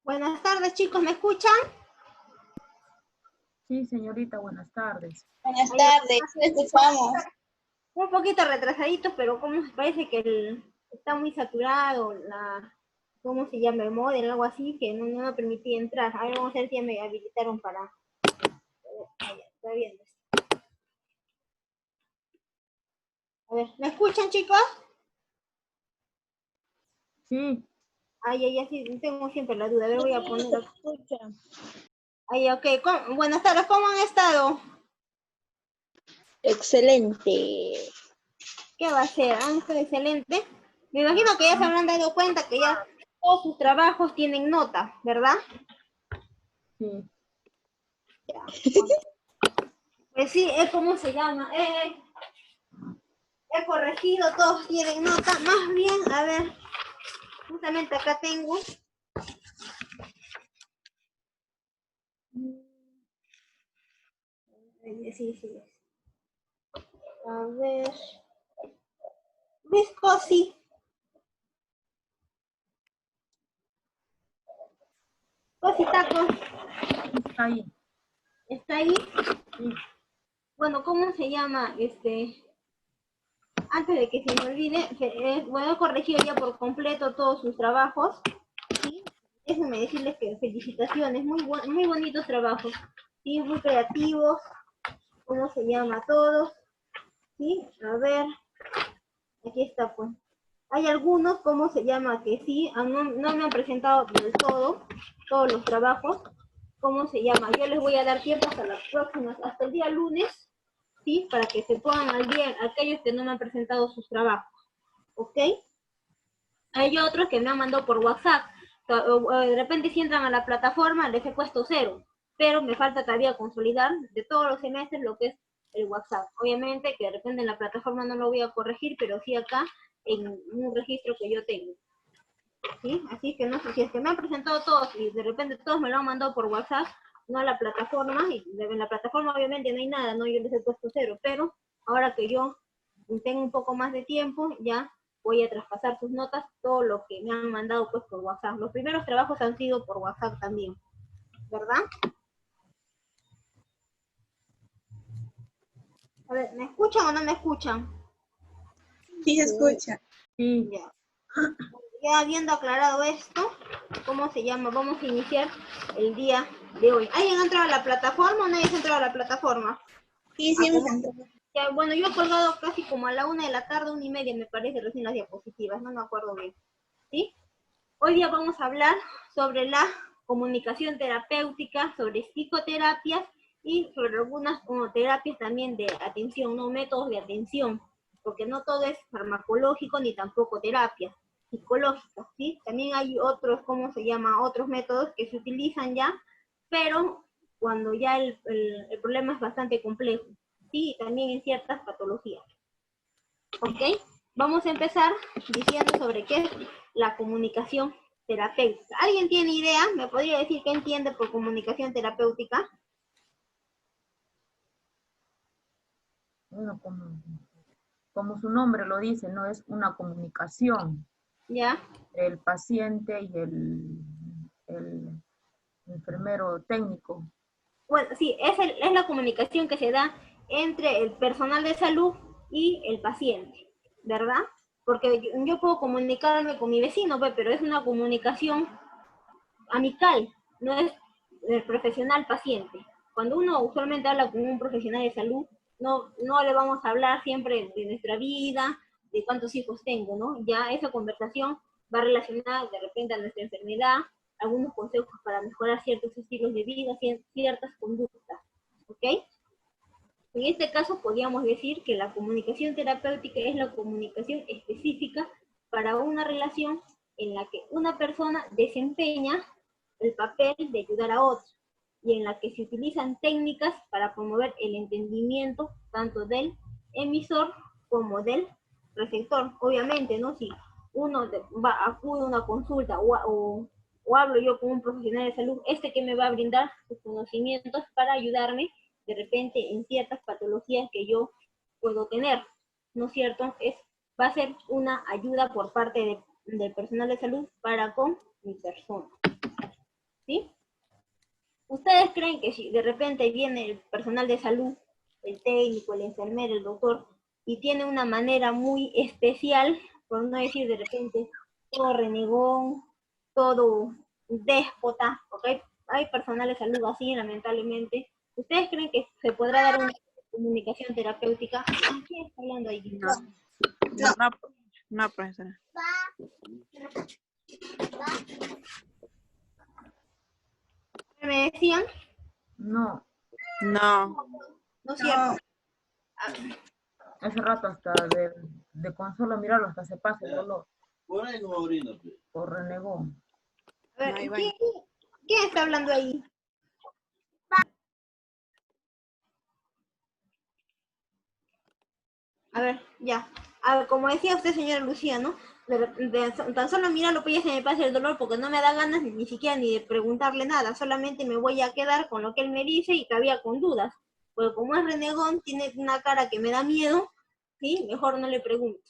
Buenas tardes, chicos, ¿me escuchan? Sí, señorita, buenas tardes. Buenas tardes, le escuchamos. Un poquito retrasadito, pero como parece que está muy saturado, ¿cómo se llama? El modem, algo así, que no me permitía entrar. A ver, vamos a ver si ya me habilitaron para... Está bien. A ver, ¿me escuchan, chicos? Sí. Ay, sí, tengo siempre la duda. A ver, voy a poner... Escucha. Ay, ok. Buenas tardes, ¿cómo han estado? Excelente. ¿Qué va a ser? ¿Han estado excelente? Me imagino que ya se habrán dado cuenta que ya todos sus trabajos tienen nota, ¿verdad? Sí. Ya. Pues sí, es como se llama. He corregido, todos tienen nota. Más bien, a ver, justamente acá tengo. Sí. A ver. Luis Cosi. Cosi Taco. Está ahí. ¿Está ahí? Sí. Bueno, ¿cómo se llama? Antes de que se me olvide, bueno, he corregido ya por completo todos sus trabajos. ¿Sí? Déjenme decirles que felicitaciones, muy bonitos trabajos. Sí, muy creativos. ¿Cómo se llama? Todos. ¿Sí? A ver. Aquí está, pues. Hay algunos, ¿cómo se llama? Que sí, no me han presentado del todo, todos los trabajos. ¿Cómo se llama? Yo les voy a dar tiempo hasta las próximas, hasta el día lunes, ¿sí? Para que se pongan al día aquellos que no me han presentado sus trabajos. ¿Ok? Hay otros que me han mandado por WhatsApp. De repente si entran a la plataforma les he puesto 0, pero me falta todavía consolidar de todos los semestres lo que es el WhatsApp. Obviamente que de repente en la plataforma no lo voy a corregir, pero sí acá en un registro que yo tengo. ¿Sí? Así que no sé si es que me han presentado todos y de repente todos me lo han mandado por WhatsApp, no a la plataforma, y en la plataforma obviamente no hay nada, no, yo les he puesto 0, pero ahora que yo tengo un poco más de tiempo, ya voy a traspasar sus notas, todo lo que me han mandado pues por WhatsApp. Los primeros trabajos han sido por WhatsApp también, ¿verdad? A ver, ¿me escuchan o no me escuchan? Sí, se escucha. Sí. Ya. Ya habiendo aclarado esto, ¿cómo se llama? Vamos a iniciar el día de hoy. ¿Alguien ha entrado a la plataforma o nadie ha entrado a la plataforma? Sí, hemos entrado. Ya, bueno, yo he colgado casi como a la 1 de la tarde, 1:30 me parece, recién las diapositivas, no me acuerdo bien. ¿Sí? Hoy día vamos a hablar sobre la comunicación terapéutica, sobre psicoterapias y sobre algunas terapias también de atención, no métodos de atención, porque no todo es farmacológico ni tampoco terapias psicológicas, ¿sí? También hay otros, ¿cómo se llama? Otros métodos que se utilizan ya, pero cuando ya el problema es bastante complejo, ¿sí? Y también en ciertas patologías. ¿Ok? Vamos a empezar diciendo sobre qué es la comunicación terapéutica. ¿Alguien tiene idea? ¿Me podría decir qué entiende por comunicación terapéutica? Bueno, como su nombre lo dice, no es una comunicación ¿Ya? entre el paciente y el enfermero técnico. Bueno, sí, es la comunicación que se da entre el personal de salud y el paciente, ¿verdad? Porque yo puedo comunicarme con mi vecino, pero es una comunicación amical, no es profesional-paciente. Cuando uno usualmente habla con un profesional de salud, no le vamos a hablar siempre de nuestra vida, de cuántos hijos tengo, ¿no? Ya esa conversación va relacionada de repente a nuestra enfermedad, algunos consejos para mejorar ciertos estilos de vida, ciertas conductas, ¿ok? En este caso podríamos decir que la comunicación terapéutica es la comunicación específica para una relación en la que una persona desempeña el papel de ayudar a otro y en la que se utilizan técnicas para promover el entendimiento tanto del emisor como del receptor. Obviamente, ¿no? Si uno acude a una consulta o hablo yo con un profesional de salud, que me va a brindar sus conocimientos para ayudarme de repente en ciertas patologías que yo puedo tener, ¿no es cierto? Va a ser una ayuda por parte del personal de salud para con mi persona, ¿sí? ¿Ustedes creen que si de repente viene el personal de salud, el técnico, el enfermero, el doctor, y tiene una manera muy especial, por no decir de repente todo renegón, todo déspota, porque hay personal de salud así, lamentablemente? ¿Ustedes creen que se podrá dar una comunicación terapéutica? ¿Quién está hablando ahí? No, profesora. ¿Me decían? No, No. No es cierto. ese rato hasta de con solo mirarlo hasta se pasa el dolor. Por renegó. A ver, No, ahí va. ¿quién está hablando ahí? A ver, ya. A ver, como decía usted, señora Lucía, ¿no? Tan solo míralo, pues ya se me pasa el dolor porque no me da ganas ni siquiera ni de preguntarle nada. Solamente me voy a quedar con lo que él me dice y todavía con dudas. Porque como es renegón, tiene una cara que me da miedo, ¿sí? Mejor no le pregunto.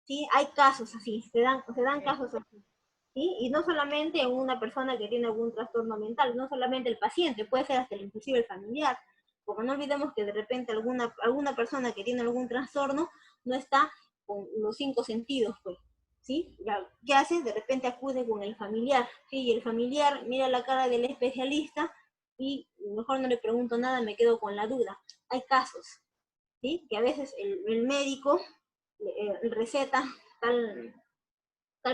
¿Sí? Hay casos así, se dan casos así. ¿Sí? Y no solamente en una persona que tiene algún trastorno mental, no solamente el paciente, puede ser hasta inclusive el familiar, porque no olvidemos que de repente alguna persona que tiene algún trastorno no está con los 5 sentidos, pues, ¿sí? ¿Qué hace? De repente acude con el familiar, ¿sí? Y el familiar mira la cara del especialista y mejor no le pregunto nada, me quedo con la duda. Hay casos, ¿sí? Que a veces el médico receta tal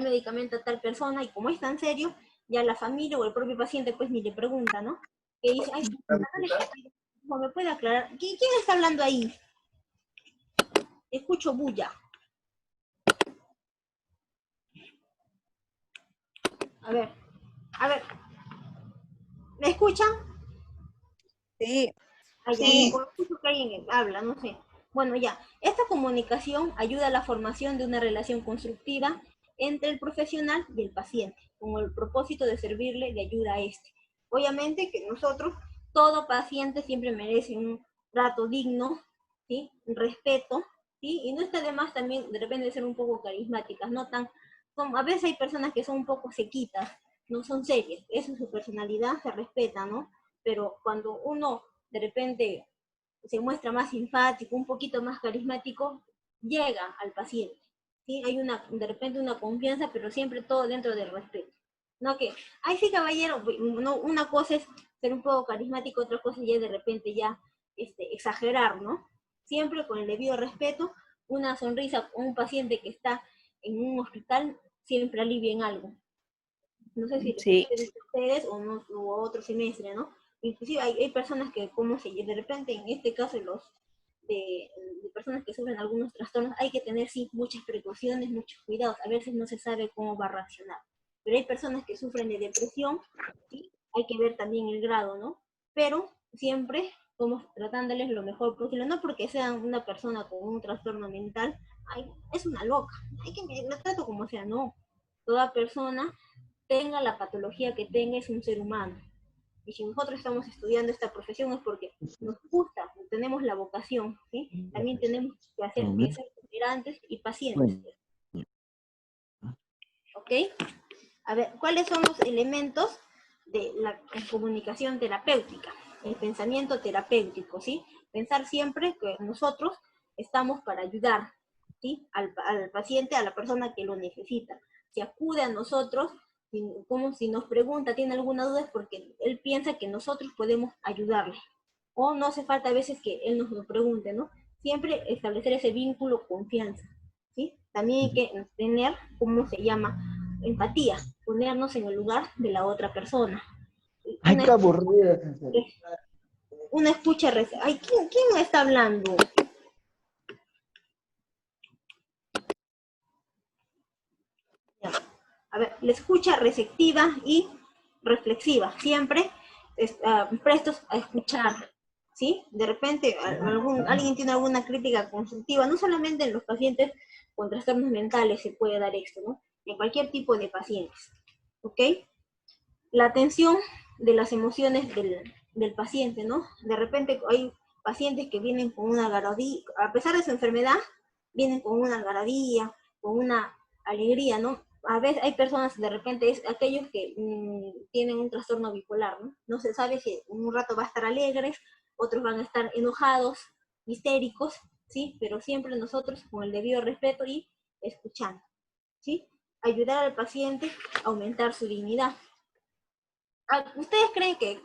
medicamento a tal persona, y como es tan serio, ya la familia o el propio paciente pues ni le pregunta, ¿no? Que dice, ay, no me puede aclarar. ¿Quién está hablando ahí? Escucho bulla. A ver, ¿me escuchan? Sí. Sí. O escucho que alguien habla, no sé. Bueno, ya, esta comunicación ayuda a la formación de una relación constructiva entre el profesional y el paciente, con el propósito de servirle de ayuda a este. Obviamente que nosotros, todo paciente siempre merece un trato digno, ¿sí? Un respeto, ¿sí? Y no está de más también de repente ser un poco carismáticas, no tan, a veces hay personas que son un poco sequitas, no son serias, esa es su personalidad, se respeta, ¿no? Pero cuando uno de repente se muestra más simpático, un poquito más carismático, llega al paciente, ¿sí? Hay de repente una confianza, pero siempre todo dentro del respeto. No que, ay sí caballero, no, una cosa es ser un poco carismático, otra cosa ya de repente ya exagerar, ¿no? Siempre con el debido respeto, una sonrisa con un paciente que está en un hospital siempre alivia en algo. No sé si Sí. ustedes o, no, o otro semestre, ¿no? Inclusive hay personas que, como si de repente, en este caso, de personas que sufren algunos trastornos, hay que tener, sí, muchas precauciones, muchos cuidados. A veces no se sabe cómo va a reaccionar. Pero hay personas que sufren de depresión, ¿sí? Hay que ver también el grado, ¿no? Pero siempre como tratándoles lo mejor posible, no porque sean una persona con un trastorno mental, ay, es una loca, hay que la trato como sea, no. Toda persona, tenga la patología que tenga, es un ser humano. Y si nosotros estamos estudiando esta profesión es porque nos gusta, tenemos la vocación, ¿sí? También tenemos que ser tolerantes y pacientes. ¿Ok? A ver, ¿cuáles son los elementos de la comunicación terapéutica? El pensamiento terapéutico, ¿sí? Pensar siempre que nosotros estamos para ayudar, ¿sí? Al paciente, a la persona que lo necesita. Si acude a nosotros, como si nos pregunta, tiene alguna duda, es porque él piensa que nosotros podemos ayudarle. O no hace falta a veces que él nos lo pregunte, ¿no? Siempre establecer ese vínculo, confianza, ¿sí? También hay que tener, ¿cómo se llama? Empatía, ponernos en el lugar de la otra persona. Ay, qué aburrida. una escucha receptiva. Ay, ¿quién me está hablando? Ya. A ver, la escucha receptiva y reflexiva, siempre prestos a escuchar, ¿sí? De repente alguien tiene alguna crítica constructiva, no solamente en los pacientes con trastornos mentales se puede dar esto, ¿no? En cualquier tipo de pacientes, ¿ok? La atención de las emociones del paciente, ¿no? De repente hay pacientes que vienen con una algarabía, a pesar de su enfermedad, vienen con una algarabía, con una alegría, ¿no? A veces hay personas, de repente, es aquellos que tienen un trastorno bipolar, ¿no? No se sabe si un rato va a estar alegres, otros van a estar enojados, histéricos, ¿sí? Pero siempre nosotros con el debido respeto y escuchando, ¿sí? Ayudar al paciente a aumentar su dignidad. ¿Ustedes creen que,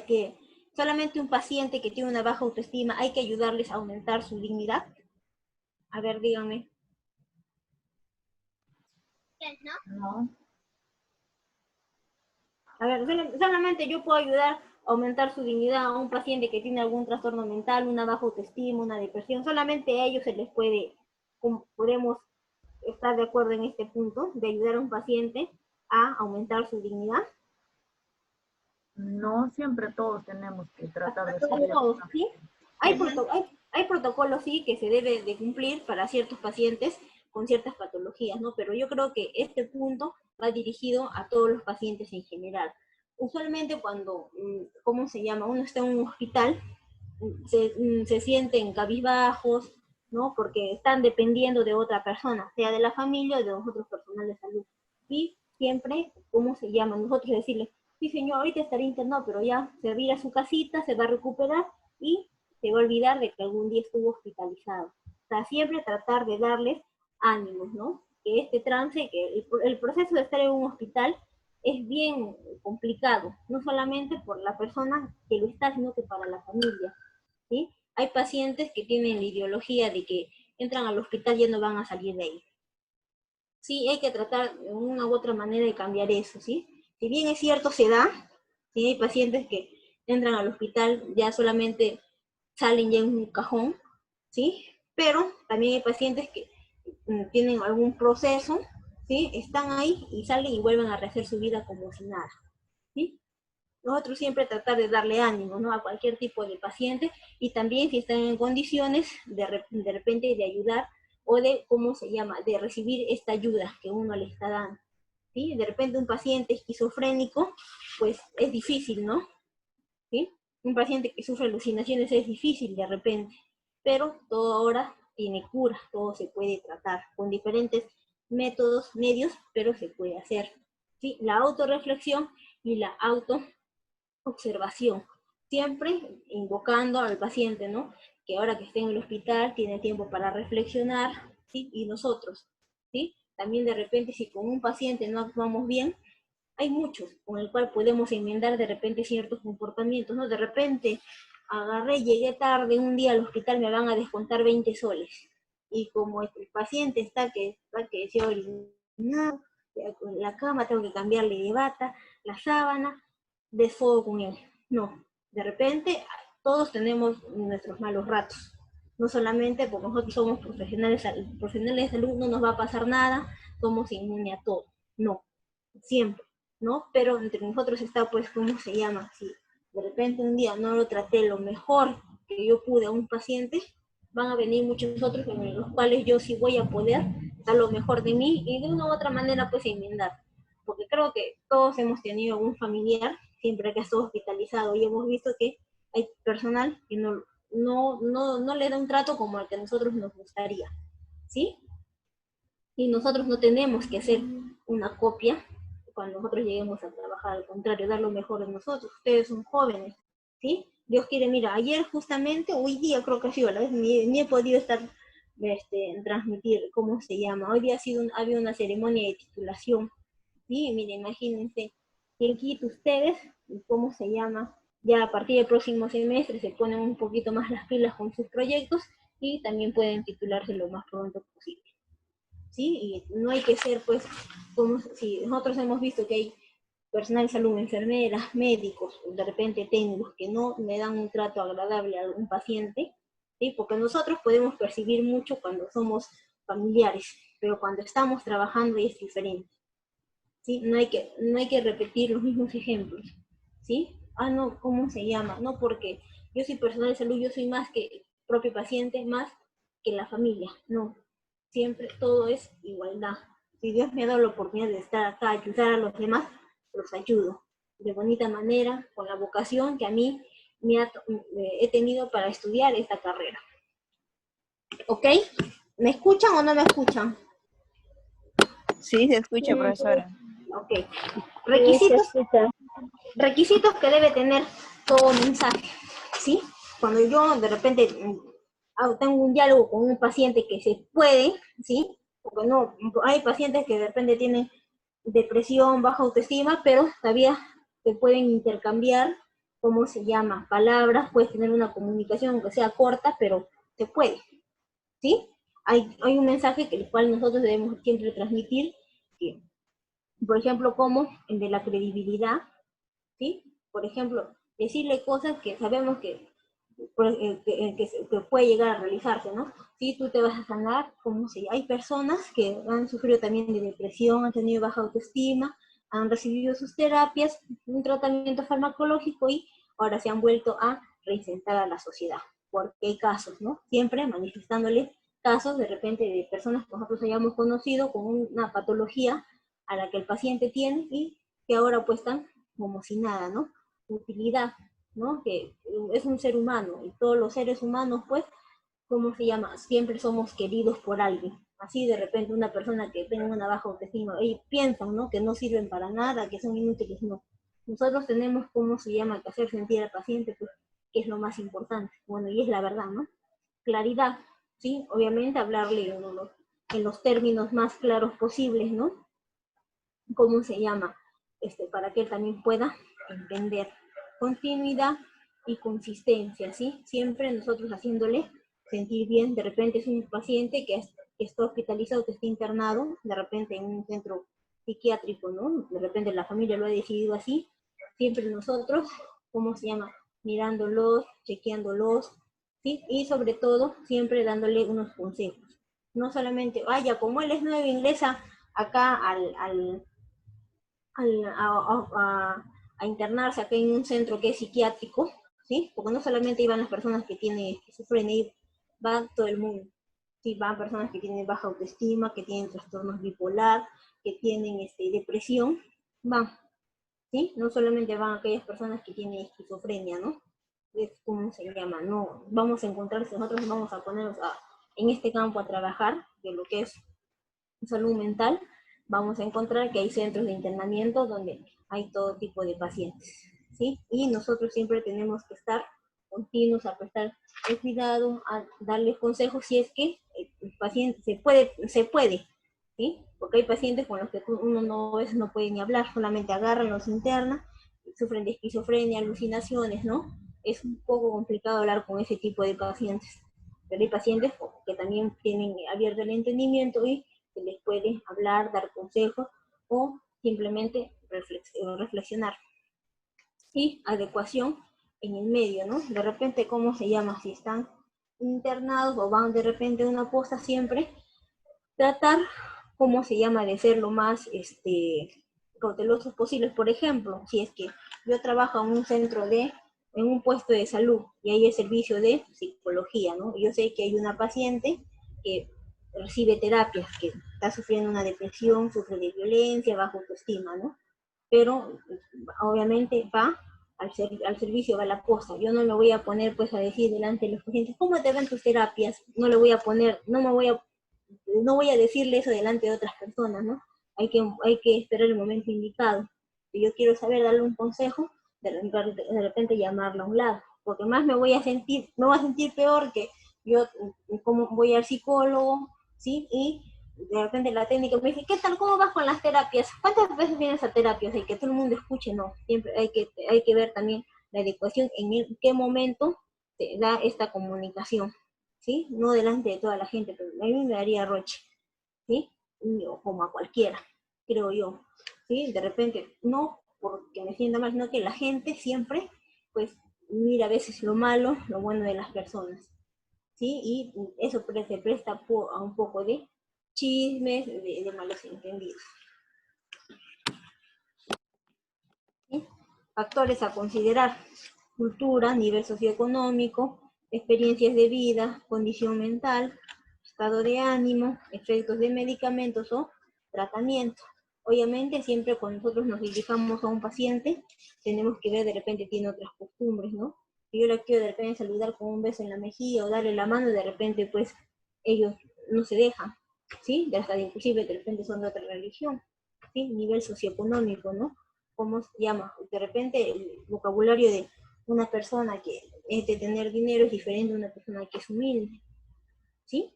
que solamente un paciente que tiene una baja autoestima hay que ayudarles a aumentar su dignidad? A ver, díganme. No. A ver, solamente yo puedo ayudar a aumentar su dignidad a un paciente que tiene algún trastorno mental, una baja autoestima, una depresión. Solamente a ellos se les podemos estar de acuerdo en este punto, de ayudar a un paciente a aumentar su dignidad. No siempre todos tenemos que tratar de ser Todos, ¿sí? Hay protocolos, sí, que se debe de cumplir para ciertos pacientes con ciertas patologías, ¿no? Pero yo creo que este punto va dirigido a todos los pacientes en general. Usualmente cuando, ¿cómo se llama? Uno está en un hospital, se sienten cabizbajos, ¿no? Porque están dependiendo de otra persona, sea de la familia o de nosotros personal de salud. Y siempre, ¿cómo se llama? Nosotros decirles, sí señor, ahorita estará internado, pero ya se va a ir a su casita, se va a recuperar y se va a olvidar de que algún día estuvo hospitalizado. O sea, siempre tratar de darles ánimos, ¿no? Que este trance, que el proceso de estar en un hospital es bien complicado, no solamente por la persona que lo está, sino que para la familia, ¿sí? Hay pacientes que tienen la ideología de que entran al hospital y ya no van a salir de ahí. Sí, hay que tratar de una u otra manera de cambiar eso, ¿sí? Si bien es cierto, se da, ¿sí? Hay pacientes que entran al hospital, ya solamente salen ya en un cajón, ¿sí? Pero también hay pacientes que tienen algún proceso, ¿sí? Están ahí y salen y vuelven a rehacer su vida como si nada, ¿sí? Nosotros siempre tratar de darle ánimo, ¿no? A cualquier tipo de paciente y también si están en condiciones de repente de ayudar o de, ¿cómo se llama?, de recibir esta ayuda que uno le está dando, ¿sí? De repente un paciente esquizofrénico, pues es difícil, ¿no? ¿Sí? Un paciente que sufre alucinaciones es difícil de repente, pero todo ahora tiene cura, todo se puede tratar con diferentes métodos, medios, pero se puede hacer, ¿sí? La autorreflexión y la autoobservación, siempre invocando al paciente, ¿no? Que ahora que esté en el hospital tiene tiempo para reflexionar, ¿sí? Y nosotros, ¿sí? También de repente si con un paciente no actuamos bien, hay muchos con el cual podemos enmendar de repente ciertos comportamientos, ¿no? De repente agarré, llegué tarde un día al hospital, me van a descontar 20 soles. Y como el paciente está que se ha orinado, con la cama tengo que cambiarle de bata, la sábana, desfogo con él. No, de repente todos tenemos nuestros malos ratos. No solamente porque nosotros somos profesionales de salud, no nos va a pasar nada, somos inmunes a todo. No, siempre, ¿no? Pero entre nosotros está, pues, ¿cómo se llama? Si de repente un día no lo traté lo mejor que yo pude a un paciente, van a venir muchos otros en los cuales yo sí voy a poder dar lo mejor de mí y de una u otra manera, pues, enmendar. Porque creo que todos hemos tenido un familiar, siempre que ha estado hospitalizado, y hemos visto que hay personal que no le da un trato como el que a nosotros nos gustaría, ¿sí? Y nosotros no tenemos que hacer una copia cuando nosotros lleguemos a trabajar, al contrario, dar lo mejor de nosotros. Ustedes son jóvenes, ¿sí? Dios quiere, mira, ayer justamente, hoy día creo que ha sido, ni he podido estar, transmitir, ¿cómo se llama? Hoy día había una ceremonia de titulación, ¿sí? Mira, imagínense, quien quita ustedes, ¿cómo se llama? Ya a partir del próximo semestre se ponen un poquito más las pilas con sus proyectos y también pueden titularse lo más pronto posible. ¿Sí? Y no hay que ser, pues, como si nosotros hemos visto que hay personal de salud, enfermeras, médicos, de repente técnicos que no le dan un trato agradable a un paciente, ¿sí? Porque nosotros podemos percibir mucho cuando somos familiares, pero cuando estamos trabajando es diferente, ¿sí? No hay que repetir los mismos ejemplos, ¿sí? Ah, no, ¿cómo se llama? No, porque yo soy personal de salud, yo soy más que el propio paciente, más que la familia, no. Siempre todo es igualdad. Si Dios me ha dado la oportunidad de estar acá, ayudar a los demás, los ayudo de bonita manera, con la vocación que a mí he tenido para estudiar esta carrera. ¿Ok? ¿Me escuchan o no me escuchan? Sí, se escucha, profesora. Ok. Requisitos que debe tener todo mensaje, ¿sí? Cuando yo de repente tengo un diálogo con un paciente que se puede, ¿sí? Porque no, hay pacientes que de repente tienen depresión, baja autoestima, pero todavía se pueden intercambiar, ¿cómo se llama? Palabras, puedes tener una comunicación, aunque sea corta, pero se puede, ¿sí? Hay un mensaje que el cual nosotros debemos siempre transmitir, que, por ejemplo, como el de la credibilidad, ¿sí? Por ejemplo, decirle cosas que sabemos que puede llegar a realizarse, ¿no? Si tú te vas a sanar, como si hay personas que han sufrido también de depresión, han tenido baja autoestima, han recibido sus terapias, un tratamiento farmacológico y ahora se han vuelto a reinsertar a la sociedad. Porque hay casos, ¿no? Siempre manifestándole casos de repente de personas que nosotros hayamos conocido con una patología a la que el paciente tiene y que ahora pues están como si nada, ¿no? Utilidad, ¿no? Que es un ser humano y todos los seres humanos, pues, ¿cómo se llama? Siempre somos queridos por alguien. Así de repente una persona que tenga una baja autoestima, y piensan, ¿no? Que no sirven para nada, que son inútiles, no. Nosotros tenemos, ¿cómo se llama? Que hacer sentir al paciente, pues, que es lo más importante. Bueno, y es la verdad, ¿no? Claridad, ¿sí? Obviamente hablarle en los términos más claros posibles, ¿no? ¿Cómo se llama? Para que él también pueda entender. Continuidad y consistencia, ¿sí? Siempre nosotros haciéndole sentir bien. De repente es un paciente que está hospitalizado, que está internado, de repente en un centro psiquiátrico, ¿no? De repente la familia lo ha decidido así. Siempre nosotros, ¿cómo se llama? Mirándolos, chequeándolos, ¿sí? Y sobre todo, siempre dándole unos consejos. No solamente, vaya, como él es nuevo inglesa acá a internarse acá en un centro que es psiquiátrico, ¿sí? Porque no solamente iban las personas que sufren, va todo el mundo. Sí, van personas que tienen baja autoestima, que tienen trastornos bipolar, que tienen depresión, van, ¿sí? No solamente van aquellas personas que tienen esquizofrenia, ¿no? Es como se llama, no, vamos a encontrarse, nosotros vamos a ponernos en este campo a trabajar de lo que es salud mental, vamos a encontrar que hay centros de internamiento donde hay todo tipo de pacientes, ¿sí? Y nosotros siempre tenemos que estar continuos a prestar el cuidado, a darles consejos si es que el paciente se puede, ¿sí? Porque hay pacientes con los que uno no puede ni hablar, solamente agarran, los interna, sufren de esquizofrenia, alucinaciones, ¿no? Es un poco complicado hablar con ese tipo de pacientes, pero hay pacientes que también tienen abierto el entendimiento y se les puede hablar, dar consejos o simplemente reflexionar. Y adecuación en el medio, ¿no? De repente, ¿cómo se llama? Si están internados o van de repente a una posta, siempre tratar, ¿cómo se llama? De ser lo más cautelosos posibles. Por ejemplo, si es que yo trabajo en un en un puesto de salud y hay el servicio de psicología, ¿no? Yo sé que hay una paciente que recibe terapias, que está sufriendo una depresión, sufre de violencia, baja autoestima, ¿no? Pero obviamente va al servicio, va a la posta. Yo no me voy a poner pues a decir delante de los pacientes, ¿cómo te ven tus terapias? No le voy a poner, no voy a decirle eso delante de otras personas, ¿no? Hay que esperar el momento indicado. Si yo quiero saber, darle un consejo, de repente llamarla a un lado, porque más me voy a sentir peor que yo, como voy al psicólogo, ¿sí? Y de repente la técnica me dice, ¿qué tal? ¿Cómo vas con las terapias? ¿Cuántas veces vienes a terapias? Y que todo el mundo escuche, no. Siempre hay que ver también la adecuación, en qué momento se da esta comunicación, ¿sí? No delante de toda la gente, pero a mí me daría roche, ¿sí? O como a cualquiera, creo yo, ¿sí? De repente, no porque me sienta mal, sino que la gente siempre, pues, mira a veces lo malo, lo bueno de las personas, ¿sí? Y eso se presta a un poco de chismes, de malos entendidos. ¿Sí? Factores a considerar: cultura, nivel socioeconómico, experiencias de vida, condición mental, estado de ánimo, efectos de medicamentos o tratamiento. Obviamente, siempre cuando nosotros nos dirigamos a un paciente, tenemos que ver, de repente tiene otras costumbres, ¿no? Si yo la quiero de repente saludar con un beso en la mejilla o darle la mano, de repente pues ellos no se dejan, ¿sí? Hasta inclusive de repente son de otra religión, ¿sí? Nivel socioeconómico, ¿no? ¿Cómo se llama? De repente el vocabulario de una persona que es de tener dinero es diferente a una persona que es humilde, ¿sí?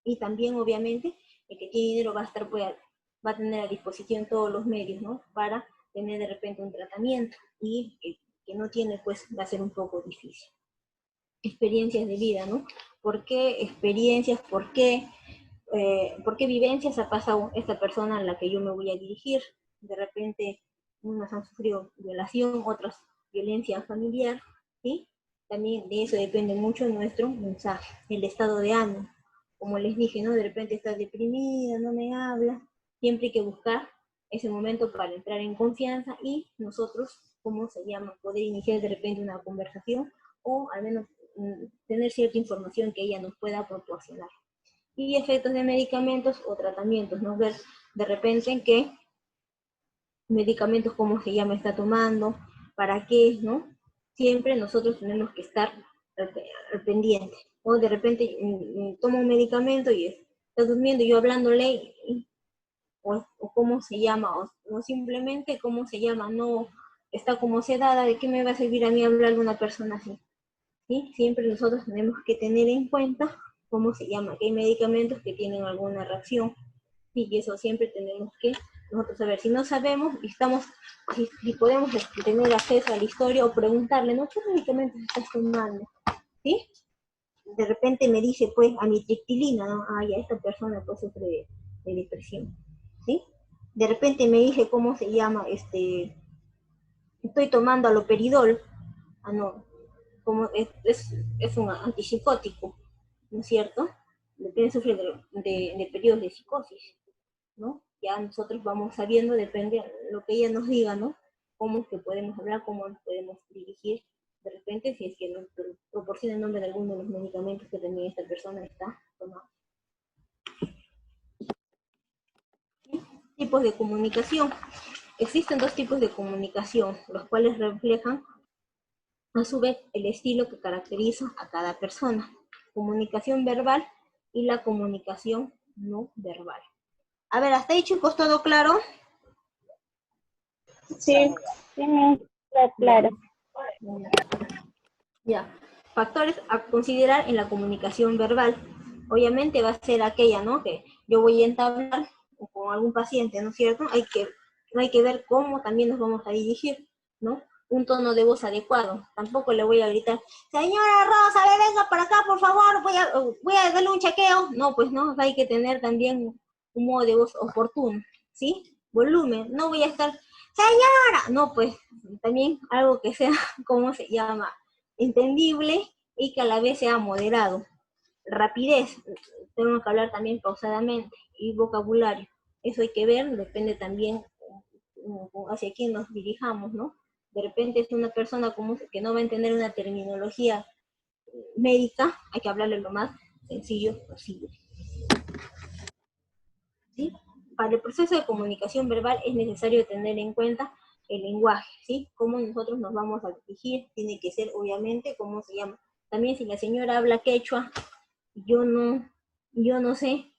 Y también, obviamente, el que tiene dinero va a estar, pues, va a tener a disposición todos los medios, ¿no? Para tener de repente un tratamiento, y el que no tiene, pues, va a ser un poco difícil. Experiencias de vida, ¿no? ¿Por qué experiencias? ¿Por qué vivencias ha pasado esta persona a la que yo me voy a dirigir? De repente, unos han sufrido violación, otros violencia familiar, ¿sí? También de eso depende mucho nuestro mensaje, el estado de ánimo. Como les dije, ¿no? De repente estás deprimida, no me habla. Siempre hay que buscar ese momento para entrar en confianza y nosotros, ¿cómo se llama? Poder iniciar de repente una conversación, o al menos tener cierta información que ella nos pueda proporcionar. Y efectos de medicamentos o tratamientos, ¿no? Ver de repente en qué medicamentos, cómo se llama, está tomando, para qué, ¿no? Siempre nosotros tenemos que estar al pendiente. O de repente toma un medicamento y está durmiendo, yo hablándole, o cómo se llama, o simplemente cómo se llama, no está como sedada. ¿De qué me va a servir a mí hablarle a una persona así? ¿Sí? Siempre nosotros tenemos que tener en cuenta cómo se llama, que hay medicamentos que tienen alguna reacción, ¿sí? Y eso siempre tenemos que nosotros saber. Si no sabemos, y estamos, si podemos tener acceso a la historia o preguntarle, ¿no? ¿Qué medicamentos estás tomando? ¿Sí? De repente me dice, pues, amitriptilina, ¿no? Ah, ya, esta persona pues sufre de depresión, ¿sí? De repente me dice, ¿cómo se llama? Estoy tomando aloperidol. Ah, no, como es un antipsicótico, ¿no es cierto? Depende, sufrir de periodos de psicosis, ¿no? Ya nosotros vamos sabiendo, depende de lo que ella nos diga, ¿no? Cómo es que podemos hablar, cómo nos podemos dirigir, de repente, si es que nos proporciona el nombre de alguno de los medicamentos que también esta persona está tomando. Tipos de comunicación. Existen dos tipos de comunicación, los cuales reflejan a su vez el estilo que caracteriza a cada persona: comunicación verbal y la comunicación no verbal. A ver, ¿hasta ahí, chicos, todo claro? Sí, está claro. Ya. Factores a considerar en la comunicación verbal. Obviamente va a ser aquella, ¿no? Que yo voy a entablar con algún paciente, ¿no es cierto? Hay que ver cómo también nos vamos a dirigir, ¿no? Un tono de voz adecuado. Tampoco le voy a gritar, señora Rosa, venga para acá, por favor, voy a darle un chequeo. No, pues no, hay que tener también un modo de voz oportuno, ¿sí? Volumen, no voy a estar, señora, no, pues también algo que sea, ¿cómo se llama? Entendible y que a la vez sea moderado. Rapidez, tenemos que hablar también pausadamente, y vocabulario. Eso hay que ver, depende también hacia quién nos dirijamos, ¿no? De repente es una persona común que no va a entender una terminología médica, hay que hablarle lo más sencillo posible. ¿Sí? Para el proceso de comunicación verbal es necesario tener en cuenta el lenguaje, ¿sí? Cómo nosotros nos vamos a dirigir, tiene que ser, obviamente, cómo se llama. También si la señora habla quechua, yo no sé,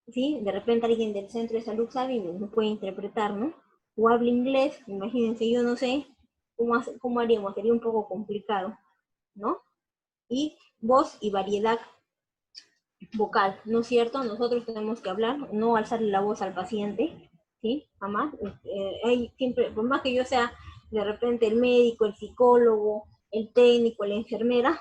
¿sí? De repente alguien del centro de salud sabe y no puede interpretar, ¿no? O habla inglés, imagínense, yo no sé, ¿cómo haríamos? Sería un poco complicado, ¿no? Y voz y variedad vocal, ¿no es cierto? Nosotros tenemos que hablar, no alzarle la voz al paciente, ¿sí? Jamás. Hay siempre, por más que yo sea de repente el médico, el psicólogo, el técnico, la enfermera,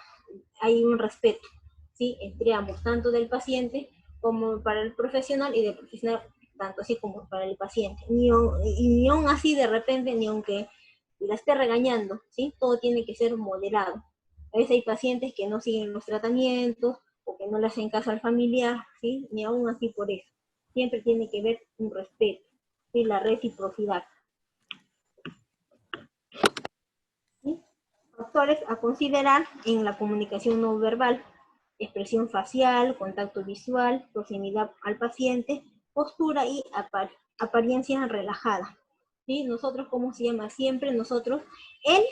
hay un respeto, ¿sí? Entre ambos, tanto del paciente como para el profesional, y del profesional tanto así como para el paciente. Ni aún así de repente, ni aunque la esté regañando, ¿sí? Todo tiene que ser moderado. A veces hay pacientes que no siguen los tratamientos o que no le hacen caso al familiar, ¿sí? Ni aún así por eso. Siempre tiene que haber un respeto, ¿sí? La reciprocidad. ¿Sí? Factores a considerar en la comunicación no verbal: expresión facial, contacto visual, proximidad al paciente, postura y apariencia relajada. ¿Sí? Nosotros, ¿cómo se llama? Siempre nosotros, el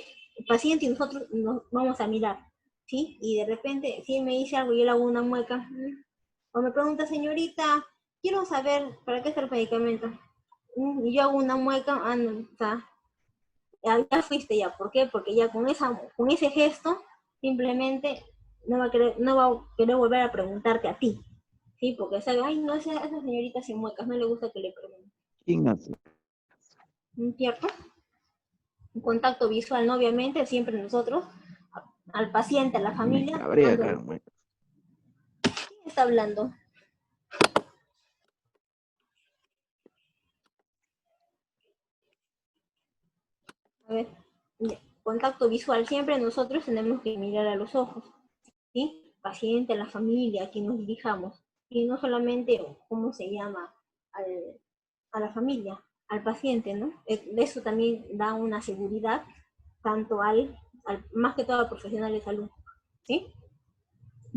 paciente y nosotros nos vamos a mirar, ¿sí? Y de repente, si él me dice algo, yo le hago una mueca, o me pregunta, señorita, quiero saber para qué está el medicamento. Y yo hago una mueca, no, o sea, ya fuiste ya. ¿Por qué? Porque ya con ese gesto, simplemente no va a querer volver a preguntarte a ti, ¿sí? Porque sabe, ay, no, esa señorita sin muecas, no le gusta que le pregunten. Ignacio. ¿Cierto? Un contacto visual, ¿no? Obviamente, siempre nosotros, al paciente, a la Me familia, cabrea, ¿quién caramba. está hablando? A ver, contacto visual, siempre nosotros tenemos que mirar a los ojos, ¿sí? Paciente, a la familia, a quien nos dirijamos, y no solamente, ¿cómo se llama? A la familia, al paciente, ¿no? Eso también da una seguridad, tanto más que todo al profesional de salud, ¿sí?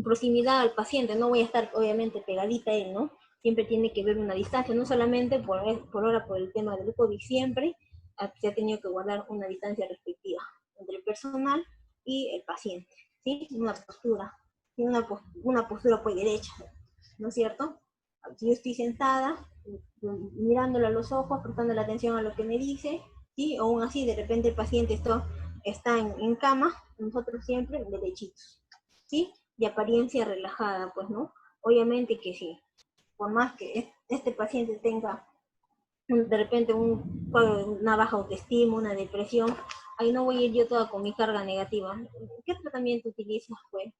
Proximidad al paciente, no voy a estar obviamente pegadita a él, ¿no? Siempre tiene que haber una distancia, no solamente por ahora por el tema del COVID, siempre se ha tenido que guardar una distancia respectiva entre el personal y el paciente, ¿sí? Una postura, ¿sí? Una postura pues derecha, ¿no es cierto? Si yo estoy sentada, mirándole a los ojos, prestando la atención a lo que me dice, ¿sí? O aún así, de repente el paciente está en cama, nosotros siempre derechitos, ¿sí? De apariencia relajada, pues, ¿no? Obviamente que sí, por más que este paciente tenga de repente una baja autoestima, una depresión, ahí no voy a ir yo toda con mi carga negativa. ¿Qué tratamiento utilizas, pues?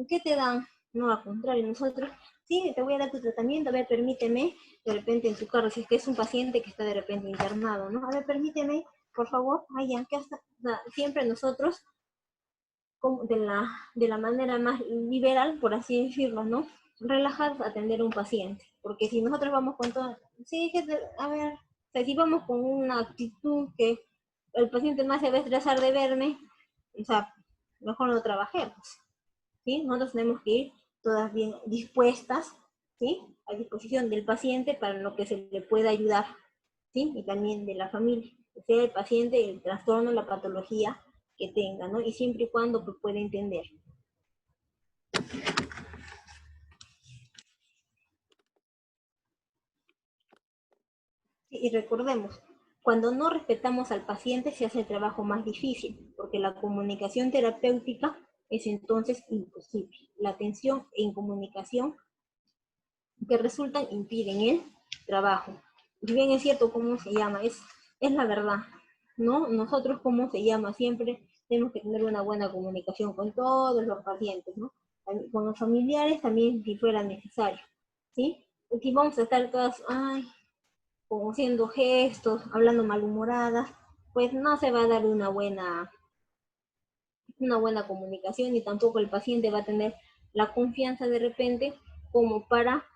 ¿Qué te dan? No, al contrario, nosotros, sí, te voy a dar tu tratamiento, a ver, permíteme, de repente en tu carro, si es que es un paciente que está de repente internado, ¿no? A ver, permíteme, por favor, ya, que hasta, o sea, siempre nosotros, de la manera más liberal, por así decirlo, ¿no? Relajados a atender a un paciente, porque si nosotros vamos con todo, sí, a ver, o sea, si vamos con una actitud que el paciente más se va a estresar de verme, o sea, mejor no trabajemos. ¿Sí? Nosotros tenemos que ir todas bien dispuestas, ¿sí? A disposición del paciente para lo que se le pueda ayudar, ¿sí? Y también de la familia, sea el paciente, el trastorno, la patología que tenga, ¿no? Y siempre y cuando pues, pueda entender. ¿Sí? Y recordemos, cuando no respetamos al paciente se hace el trabajo más difícil, porque la comunicación terapéutica es entonces imposible. La atención en comunicación que resultan impiden el trabajo. Si bien es cierto cómo se llama, es la verdad, ¿no? Nosotros cómo se llama, siempre tenemos que tener una buena comunicación con todos los pacientes, ¿no? Con los familiares también si fuera necesario, ¿sí? Porque si vamos a estar todas, ay, como haciendo gestos, hablando malhumoradas, pues no se va a dar una buena comunicación y tampoco el paciente va a tener la confianza de repente como para